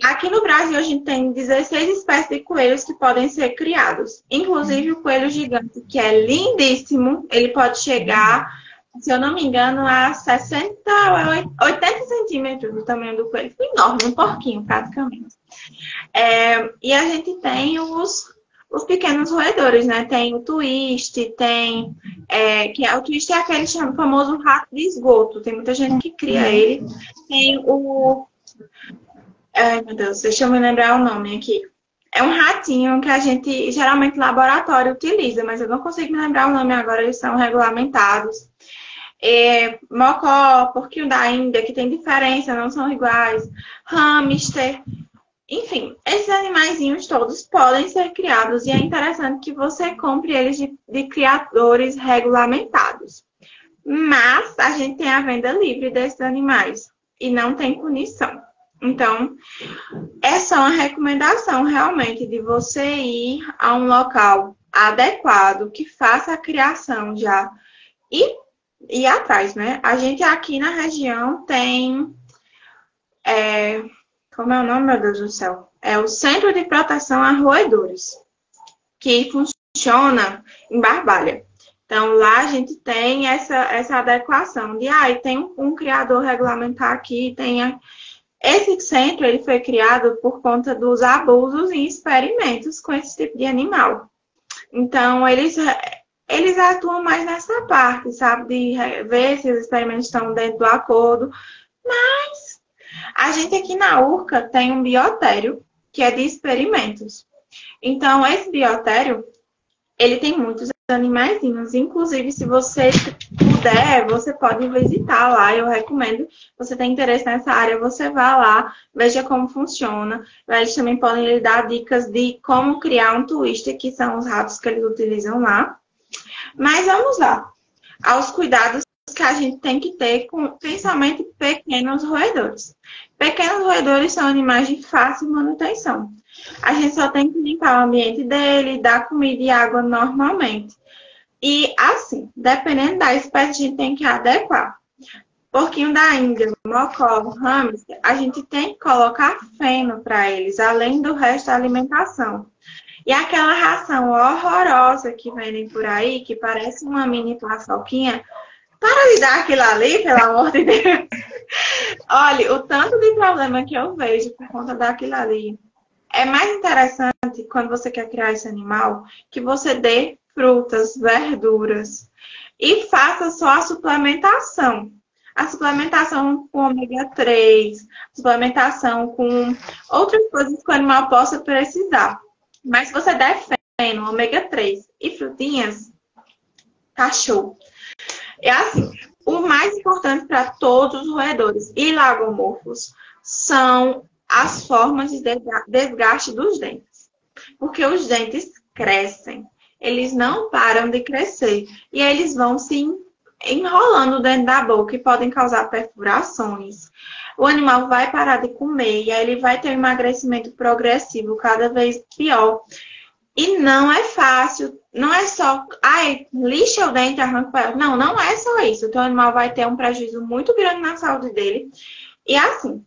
Aqui no Brasil a gente tem 16 espécies de coelhos que podem ser criados. Inclusive o coelho gigante, que é lindíssimo, ele pode chegar, se eu não me engano, a 60 ou 80 centímetros do tamanho do coelho. Enorme, um porquinho praticamente. E a gente tem os os pequenos roedores, né? Tem o twist, tem... o twist é aquele famoso rato de esgoto. Tem muita gente que cria ele. Tem o... Ai, meu Deus, deixa eu me lembrar o nome aqui. É um ratinho que a gente, geralmente, laboratório utiliza, mas eu não consigo me lembrar o nome agora, eles são regulamentados. Mocó, porquinho da Índia, que tem diferença, não são iguais. Hamster. Enfim, esses animaizinhos todos podem ser criados e é interessante que você compre eles de criadores regulamentados. Mas a gente tem a venda livre desses animais e não tem punição. Então, é só uma recomendação realmente de você ir a um local adequado que faça a criação já e ir atrás, né? A gente aqui na região tem... como é o nome, meu Deus do céu? É o Centro de Proteção a Roedores, que funciona em Barbalha. Então, lá a gente tem essa adequação de, tem um criador regulamentar aqui, Esse centro ele foi criado por conta dos abusos em experimentos com esse tipo de animal. Então, eles atuam mais nessa parte, sabe? De ver se os experimentos estão dentro do acordo. Mas a gente aqui na URCA tem um biotério que é de experimentos. Então, esse biotério, ele tem muitos animaizinhos. Inclusive, se você puder, você pode visitar lá. Eu recomendo. Se você tem interesse nessa área, você vá lá, veja como funciona. Eles também podem lhe dar dicas de como criar um twister, que são os ratos que eles utilizam lá. Mas vamos lá. Aos cuidados que a gente tem que ter com, principalmente, pequenos roedores. Pequenos roedores são animais de fácil manutenção. A gente só tem que limpar o ambiente dele, dar comida e água normalmente. E assim, dependendo da espécie, a gente tem que adequar. Porquinho da Índia, mocó, hamster, a gente tem que colocar feno para eles, além do resto da alimentação. E aquela ração horrorosa que vendem por aí, que parece uma mini paçoquinha, para de dar aquilo ali, pelo amor de Deus. Olha, o tanto de problema que eu vejo por conta daquilo ali. É mais interessante, quando você quer criar esse animal, que você dê frutas, verduras e faça só a suplementação. A suplementação com ômega 3, suplementação com outras coisas que o animal possa precisar. Mas se você der feno, ômega 3 e frutinhas, tá show. É assim, o mais importante para todos os roedores e lagomorfos são as formas de desgaste dos dentes. Porque os dentes crescem, eles não param de crescer e eles vão se enrolando dentro da boca e podem causar perfurações. O animal vai parar de comer e aí ele vai ter um emagrecimento progressivo cada vez pior. E não é fácil, não é só, lixa o dente, arranca o pé. Não, não é só isso. O teu animal vai ter um prejuízo muito grande na saúde dele. E assim,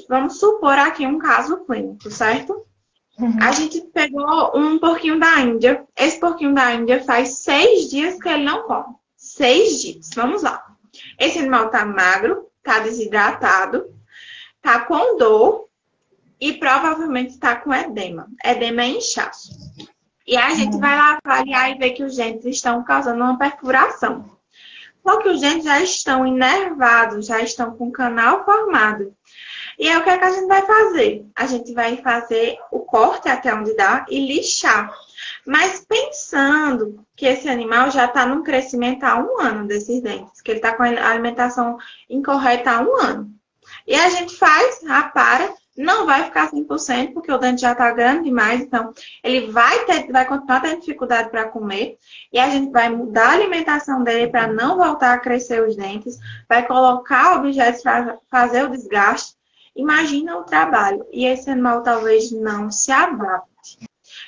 vamos supor aqui um caso clínico, certo? Uhum. A gente pegou um porquinho da Índia. Esse porquinho da Índia faz 6 dias que ele não come. 6 dias, vamos lá. Esse animal tá magro, tá desidratado, tá com dor e provavelmente está com edema. Edema é inchaço. E a gente vai lá avaliar e ver que os dentes estão causando uma perfuração. Porque os dentes já estão inervados, já estão com o canal formado. E aí o que é que a gente vai fazer? A gente vai fazer o corte até onde dá e lixar. Mas pensando que esse animal já está num crescimento há 1 ano desses dentes, que ele está com a alimentação incorreta há 1 ano. E a gente faz, repara, não vai ficar 100%, porque o dente já está grande demais, então ele vai continuar tendo dificuldade para comer, e a gente vai mudar a alimentação dele para não voltar a crescer os dentes, vai colocar objetos para fazer o desgaste. Imagina o trabalho, e esse animal talvez não se adapte.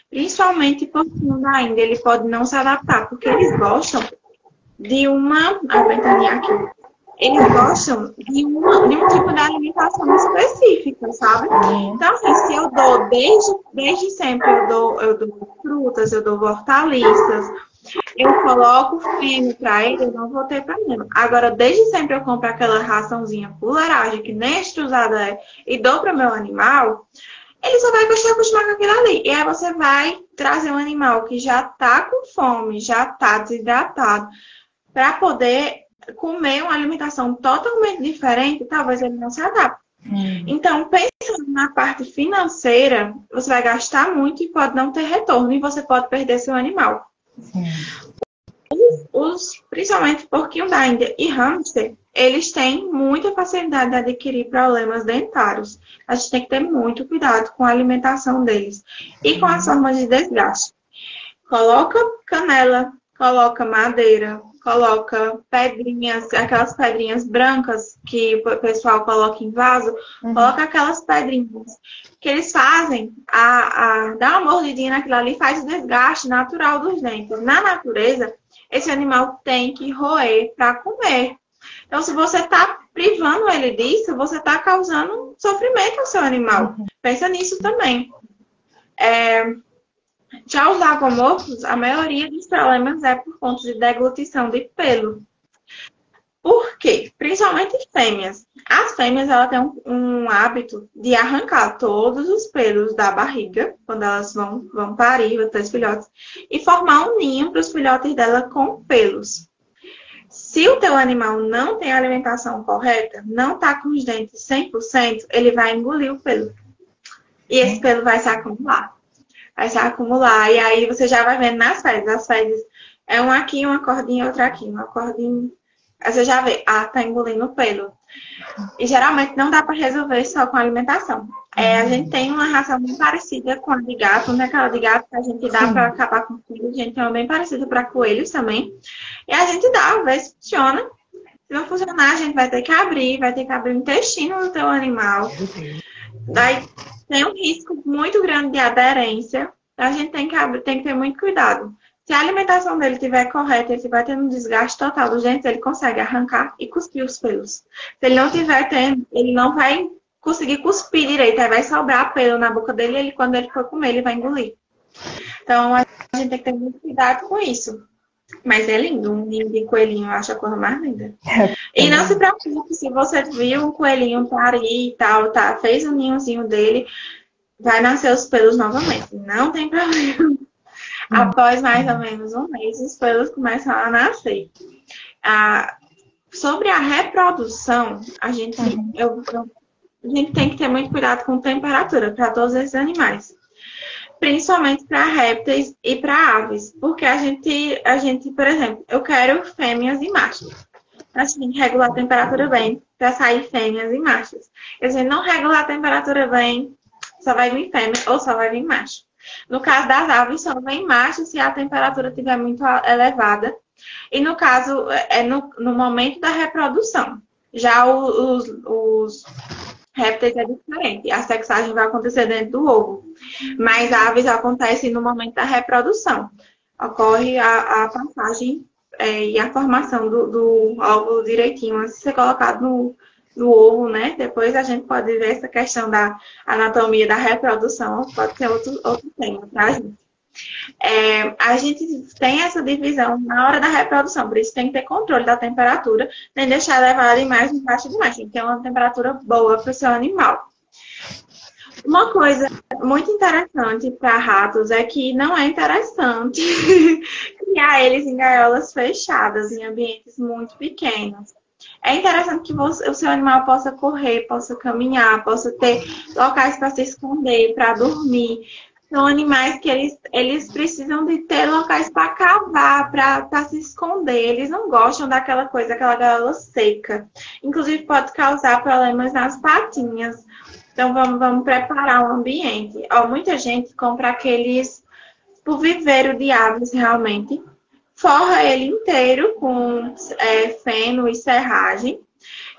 Principalmente porquinho da Índia, ele pode não se adaptar, porque eles gostam de uma... ventania aqui. Eles gostam de um tipo de alimentação específica, sabe? Então, assim, se eu dou, desde sempre, eu dou frutas, eu dou hortaliças, eu coloco feno para ele, eu não vou ter problema. Agora, desde sempre eu compro aquela raçãozinha fuleiragem, que nem extrusada é, e dou para o meu animal, ele só vai acostumar com aquilo ali. E aí você vai trazer um animal que já está com fome, já está desidratado, para poder comer uma alimentação totalmente diferente, talvez ele não se adapte. Então, pensando na parte financeira, você vai gastar muito e pode não ter retorno, e você pode perder seu animal. Sim. Principalmente porquinho da Índia e hamster, eles têm muita facilidade de adquirir problemas dentários. A gente tem que ter muito cuidado com a alimentação deles e com as formas de desgaste. Coloca canela, coloca madeira, coloca pedrinhas, aquelas pedrinhas brancas que o pessoal coloca em vaso, coloca aquelas pedrinhas que eles fazem, dá uma mordidinha naquilo ali, faz o desgaste natural dos dentes. Na natureza, esse animal tem que roer para comer. Então, se você está privando ele disso, você está causando sofrimento ao seu animal. Pensa nisso também. Já os lagomorfos, a maioria dos problemas é por conta de deglutição de pelo. Por quê? Principalmente fêmeas. As fêmeas, elas têm um hábito de arrancar todos os pelos da barriga, quando elas vão parir, vão ter os filhotes, e formar um ninho para os filhotes dela com pelos. Se o teu animal não tem a alimentação correta, não está com os dentes 100%, ele vai engolir o pelo. E esse pelo vai se acumular. E aí você já vai vendo nas fezes. As fezes é uma aqui, uma cordinha, outra aqui, uma cordinha. Aí você já vê, tá engolindo o pelo. E geralmente não dá para resolver só com a alimentação. A gente tem uma ração bem parecida com a de gato, não é aquela de gato que a gente dá para acabar com o coelho. A gente tem uma bem parecida para coelhos também. E a gente dá, vê se funciona. Se não funcionar, a gente vai ter que abrir o intestino do teu animal. Daí tem um risco muito grande de aderência. A gente tem que ter muito cuidado. Se a alimentação dele estiver correta, ele vai tendo um desgaste total dos dentes, ele consegue arrancar e cuspir os pelos. Se ele não estiver tendo, ele não vai conseguir cuspir direito, aí vai sobrar pelo na boca dele e quando ele for comer, ele vai engolir. Então, a gente tem que ter muito cuidado com isso. Mas é lindo, um ninho de coelhinho, eu acho a coisa mais linda. E não se preocupe, se você viu um coelhinho parir e tal, fez o ninhozinho dele, vai nascer os pelos novamente. Não tem problema. Após mais ou menos um mês, os pelos começam a nascer. Sobre a reprodução, a gente tem que ter muito cuidado com temperatura para todos esses animais. Principalmente para répteis e para aves. Porque a gente, por exemplo, eu quero fêmeas e machos. A gente tem que regular a temperatura bem para sair fêmeas e machos. Se a gente não regular a temperatura bem, só vai vir fêmea ou só vai vir macho. No caso das aves, só vem macho se a temperatura estiver muito elevada. E no caso, no momento da reprodução. Já os répteis é diferente. A sexagem vai acontecer dentro do ovo. Mas aves acontece no momento da reprodução. Ocorre a passagem e a formação do óvulo direitinho antes de ser colocado no ovo, né? Depois a gente pode ver essa questão da anatomia da reprodução, pode ser outro tema pra gente. A gente tem essa divisão na hora da reprodução, por isso tem que ter controle da temperatura, nem deixar levar demais embaixo demais, tem que ter uma temperatura boa para o seu animal. Uma coisa muito interessante para ratos é que não é interessante criar eles em gaiolas fechadas, em ambientes muito pequenos. É interessante que o seu animal possa correr, possa caminhar, possa ter locais para se esconder, para dormir. São animais que eles precisam de ter locais para cavar, para se esconder. Eles não gostam daquela coisa, aquela gaiola seca. Inclusive pode causar problemas nas patinhas. Então vamos preparar o ambiente. Muita gente compra aqueles por viveiro de aves realmente. Forra ele inteiro com feno e serragem.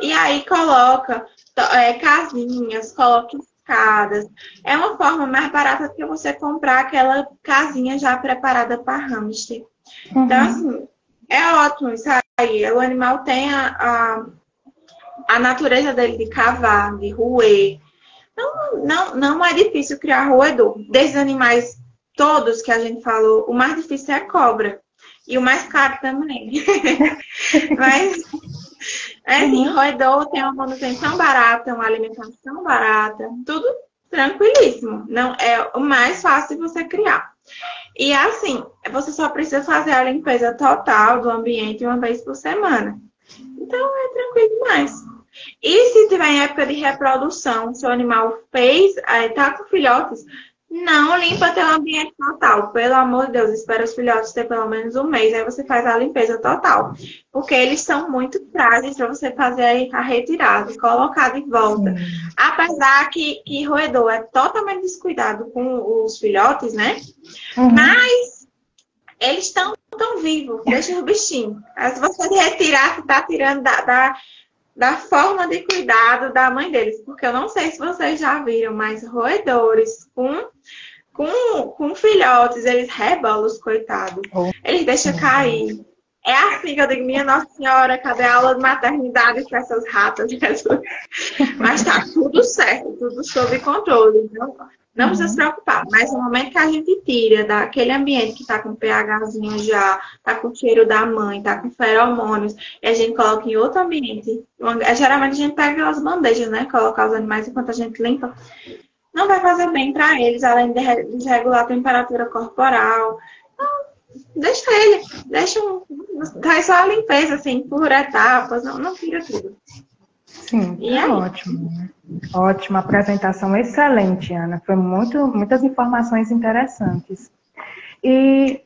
E aí coloca casinhas, coloca escadas. É uma forma mais barata do que você comprar aquela casinha já preparada para hamster. Então, assim, é ótimo isso aí. O animal tem a natureza dele de cavar, de roer. Não é difícil criar roedor. Desses animais todos que a gente falou, o mais difícil é a cobra. E o mais caro também. Mas, assim, roedor tem uma manutenção barata, uma alimentação barata. Tudo tranquilíssimo. Não é o mais fácil de você criar. E assim, você só precisa fazer a limpeza total do ambiente uma vez por semana. Então é tranquilo demais. E se tiver em época de reprodução, seu animal tá com filhotes, não limpa teu ambiente total. Pelo amor de Deus, espera os filhotes ter pelo menos um mês, aí você faz a limpeza total. Porque eles são muito frágeis para você fazer a retirada, colocar de volta. Apesar que roedor é totalmente descuidado com os filhotes, né? Mas eles estão tão vivos, deixa os bichinhos. Aí, se você retirar, você tá tirando da forma de cuidado da mãe deles. Porque eu não sei se vocês já viram, mas roedores com filhotes, eles rebolam os coitados. Eles deixam cair. É assim que eu digo, minha Nossa Senhora, cadê a aula de maternidade para essas ratas? Jesus? Mas tá tudo certo, tudo sob controle. Não precisa se preocupar. Mas no momento que a gente tira daquele ambiente que tá com pHzinho já, tá com o cheiro da mãe, tá com feromônios, e a gente coloca em outro ambiente. Geralmente a gente pega aquelas bandejas, né? Colocar os animais enquanto a gente limpa. Não vai fazer bem para eles, além de desregular a temperatura corporal. Deixa ele, faz só a limpeza, assim, por etapas, não tira tudo. Sim, é ótimo. Né? Ótima apresentação, excelente, Ana. Foi muitas informações interessantes. E,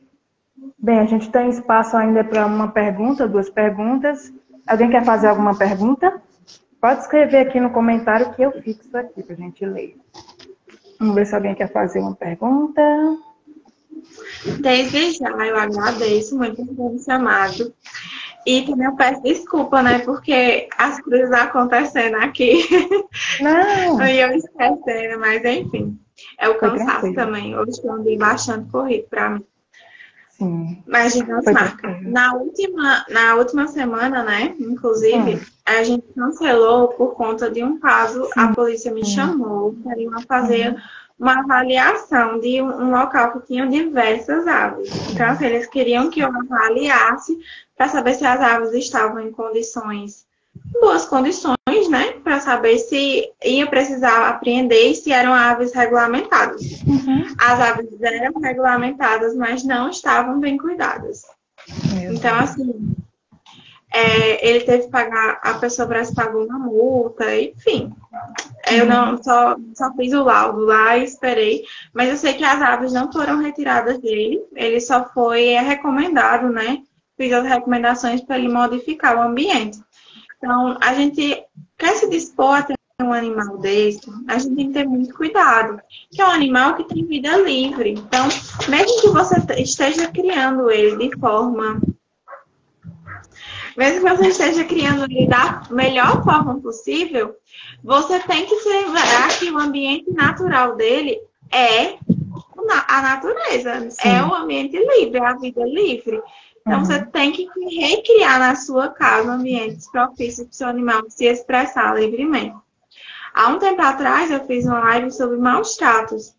bem, a gente tem espaço ainda para uma pergunta, 2 perguntas. Alguém quer fazer alguma pergunta? Pode escrever aqui no comentário que eu fixo aqui para a gente ler. Vamos ver se alguém quer fazer uma pergunta. Desde já, eu agradeço muito por ter chamado. E também eu peço desculpa, né? Porque as coisas acontecendo aqui. Não. E eu esquecendo, mas enfim. É o cansaço também. Hoje eu andei bastante corrido para mim. Sim. Mas a gente não marca. Na última semana, né? Inclusive, a gente cancelou por conta de um caso. A polícia me chamou para ir fazer uma avaliação de um local que tinha diversas aves. Então, assim, eles queriam que eu avaliasse para saber se as aves estavam em boas condições, né? Para saber se ia precisar apreender e se eram aves regulamentadas. As aves eram regulamentadas, mas não estavam bem cuidadas. Então, assim, ele teve que pagar, a pessoa parece que pagou uma multa, enfim. Eu não só fiz o laudo lá e esperei, mas eu sei que as aves não foram retiradas dele, ele só foi recomendado, né? Fiz as recomendações para ele modificar o ambiente. Então, a gente quer se dispor a ter um animal desse, a gente tem que ter muito cuidado, que é um animal que tem vida livre. Então, mesmo que você esteja criando ele de forma... Mesmo que você esteja criando ele da melhor forma possível, você tem que se lembrar que o ambiente natural dele é a natureza, é o ambiente livre, é a vida livre. Então, você tem que recriar na sua casa ambientes propícios para o seu animal se expressar livremente. Há um tempo atrás, eu fiz uma live sobre maus tratos.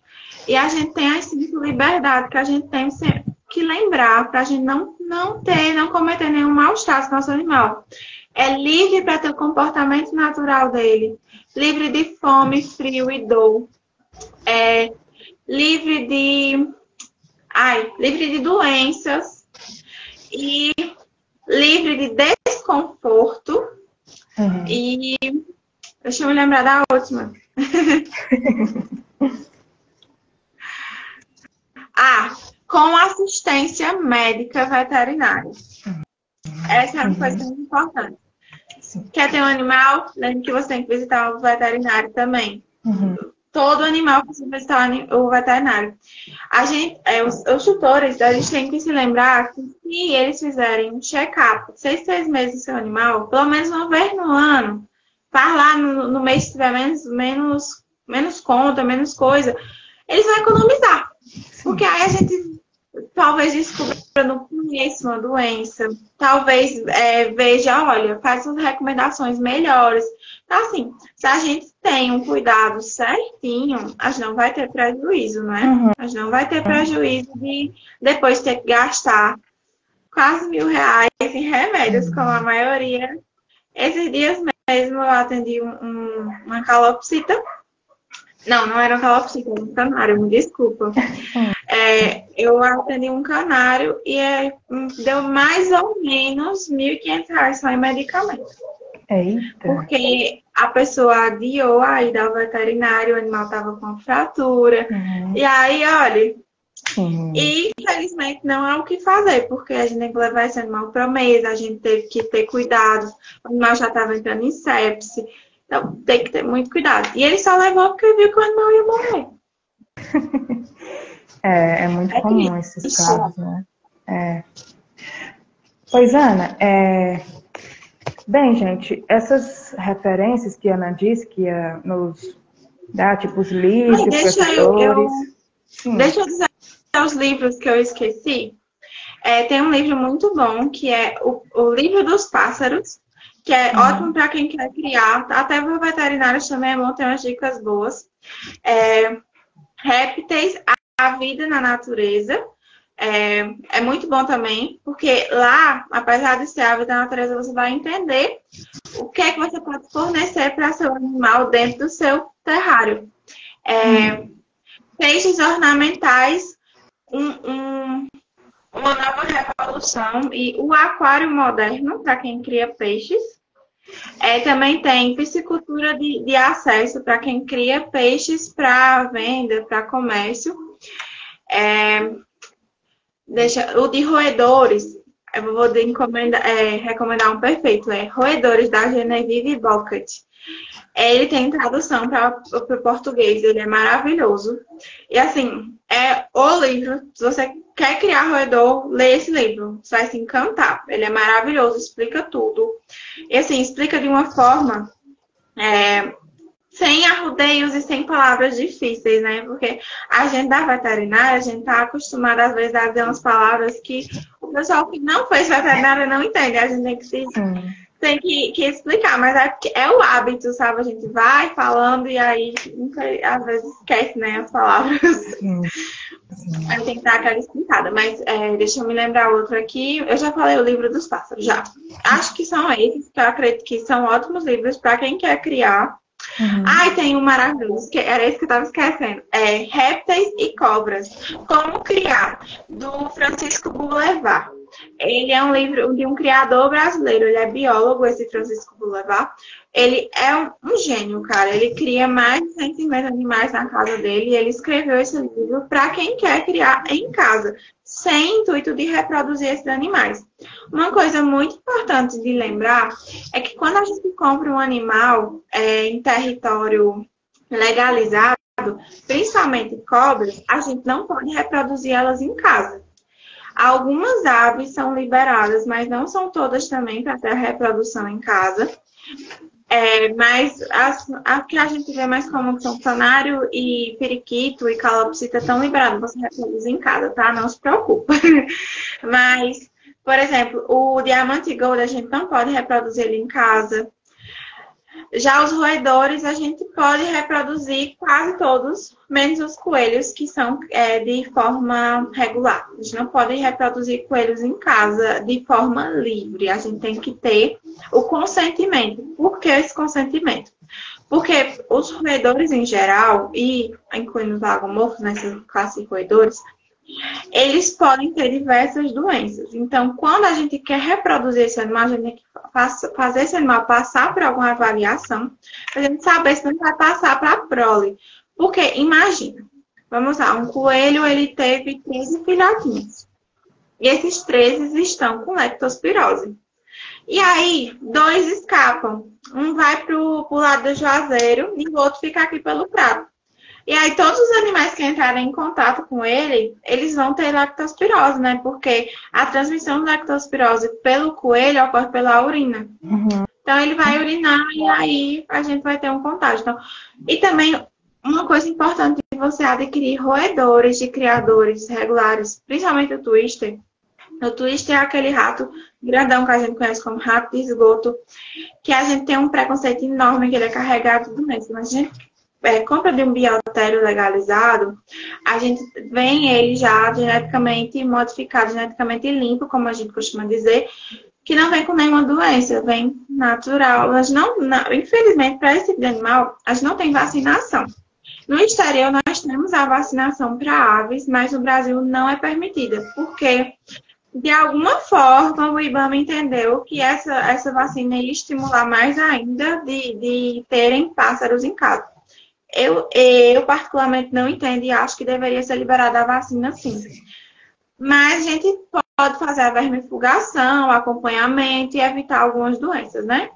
E a gente tem a cinco liberdade que a gente tem que lembrar para a gente não cometer nenhum maus tratos com o nosso animal. É livre para ter o comportamento natural dele. Livre de fome, frio e dor. Livre de doenças. E livre de desconforto. E deixa eu me lembrar da última. Com assistência médica veterinária. Essa é uma coisa muito importante. Quer ter um animal? Lembre que você tem que visitar o veterinário também. Todo animal precisa visitar o veterinário. Os tutores, a gente tem que se lembrar que se eles fizerem um check-up 6 meses do seu animal, pelo menos uma vez no ano, faz lá no mês que tiver menos conta, menos coisa, eles vão economizar. Porque aí a gente talvez descubra no começo uma doença, talvez veja, olha, faz as recomendações melhores. Então, assim, se a gente tem um cuidado certinho, a gente não vai ter prejuízo, né? A gente não vai ter prejuízo de depois ter que gastar quase R$ 1.000 em remédios, como a maioria. Esses dias mesmo eu atendi uma calopsita Não, não era um calopsita, era um canário, me desculpa. Eu atendi um canário e deu mais ou menos R$ 1.500 só em medicamento. Eita. Porque a pessoa adiou a ida ao veterinário, o animal estava com fratura. E aí, olha, e infelizmente não há o que fazer, porque a gente tem que levar esse animal para a mesa, a gente teve que ter cuidado, o animal já estava entrando em sepse, então tem que ter muito cuidado. E ele só levou porque viu que o animal ia morrer. É muito comum esses casos, né? Pois, Ana, bem, gente, essas referências que a Ana disse, que ia nos dar, tipo, os livros, deixa professores... Deixa eu dizer os livros que eu esqueci. Tem um livro muito bom, que é o Livro dos Pássaros, que é ótimo para quem quer criar. Até para veterinários também é bom, tem umas dicas boas. Répteis, a vida na natureza. É muito bom também, porque lá, apesar de ser a vida na natureza, você vai entender o que é que você pode fornecer para seu animal dentro do seu terrário. Peixes ornamentais, uma nova revolução, e o aquário moderno, para quem cria peixes. Também tem piscicultura de acesso, para quem cria peixes para venda, para comércio. O de roedores, eu vou recomendar um perfeito, Roedores, da Genevieve Bucket. Ele tem tradução para o português, ele é maravilhoso. E assim, o livro, se você quer criar roedor, lê esse livro, você vai se encantar. Ele é maravilhoso, explica tudo. E assim, explica de uma forma sem arrudeios e sem palavras difíceis, né? Porque a gente da veterinária, a gente tá acostumada às vezes a dizer umas palavras que o pessoal que não fez veterinária não entende. A gente tem que explicar, mas é o hábito, sabe? A gente vai falando e aí às vezes esquece, né, as palavras. Aí tem que dar aquela explicada. Mas deixa eu me lembrar outro aqui. Eu já falei o Livro dos Pássaros, já. Acho que são esses, que eu acredito que são ótimos livros para quem quer criar. E tem um maravilhoso, que era esse que eu estava esquecendo. Répteis e Cobras. Como Criar, do Francisco Boulevard. Ele é um livro de um criador brasileiro, ele é biólogo, esse Francisco Boulevard. Ele é um gênio, cara. Ele cria mais de 150 animais na casa dele e ele escreveu esse livro para quem quer criar em casa, sem intuito de reproduzir esses animais. Uma coisa muito importante de lembrar é que quando a gente compra um animal em território legalizado, principalmente cobras, a gente não pode reproduzir elas em casa. Algumas aves são liberadas, mas não são todas também para ter a reprodução em casa. Mas as que a gente vê mais comum, que são canário e periquito e calopsita, estão liberadas. Você reproduz em casa, tá? Não se preocupa. Mas, por exemplo, o diamante gold a gente não pode reproduzir ele em casa. Já os roedores a gente pode reproduzir quase todos, menos os coelhos, que são de forma regular. A gente não pode reproduzir coelhos em casa de forma livre. A gente tem que ter o consentimento. Por que esse consentimento? Porque os roedores em geral, e incluindo os lagomorfos, nessa classe de roedores, eles podem ter diversas doenças. Então, quando a gente quer reproduzir esse animal, a gente tem que fazer esse animal passar por alguma avaliação, para a gente saber se não vai passar para a prole. Porque, imagina, vamos lá, um coelho, ele teve 13 filhotinhos. E esses 13 estão com leptospirose. E aí, 2 escapam. Um vai para o lado do juazeiro e o outro fica aqui pelo prato. E aí, todos os animais que entrarem em contato com ele, eles vão ter leptospirose, né? Porque a transmissão de leptospirose pelo coelho ocorre pela urina. Então, ele vai urinar e aí a gente vai ter um contágio. Então, e também, uma coisa importante de você adquirir roedores de criadores regulares, principalmente o twister. O twister é aquele rato grandão que a gente conhece como rato de esgoto, que a gente tem um preconceito enorme, que ele é carregado de doença. Mas a gente compra de um biotério legalizado, a gente vem ele já geneticamente modificado, geneticamente limpo, como a gente costuma dizer, que não vem com nenhuma doença, vem natural. Mas infelizmente, para esse tipo de animal, a gente não tem vacinação. No exterior, nós temos a vacinação para aves, mas no Brasil não é permitida, porque, de alguma forma, o IBAMA entendeu que essa vacina ia estimular mais ainda de terem pássaros em casa. Eu particularmente não entendo e acho que deveria ser liberada a vacina sim. Mas a gente pode fazer a vermifugação, acompanhamento e evitar algumas doenças, né?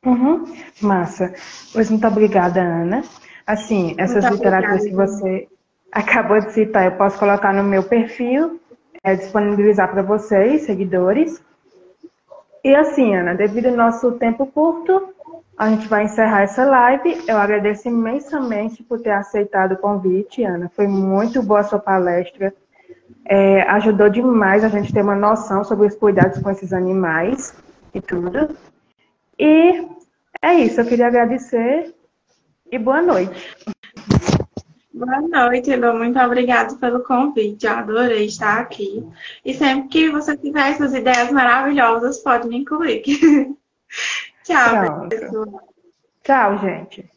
Uhum. Massa. Pois muito obrigada, Ana. Assim, essas Muito literaturas obrigada. que você acabou de citar, eu posso colocar no meu perfil, disponibilizar para vocês, seguidores. E assim, Ana, devido ao nosso tempo curto, a gente vai encerrar essa live. Eu agradeço imensamente por ter aceitado o convite, Ana. Foi muito boa a sua palestra. Ajudou demais a gente ter uma noção sobre os cuidados com esses animais e tudo. E é isso, eu queria agradecer e boa noite. Boa noite, Lu. Muito obrigada pelo convite. Eu adorei estar aqui. E sempre que você tiver essas ideias maravilhosas, pode me incluir. Tchau, Pronto. pessoal. Tchau, gente.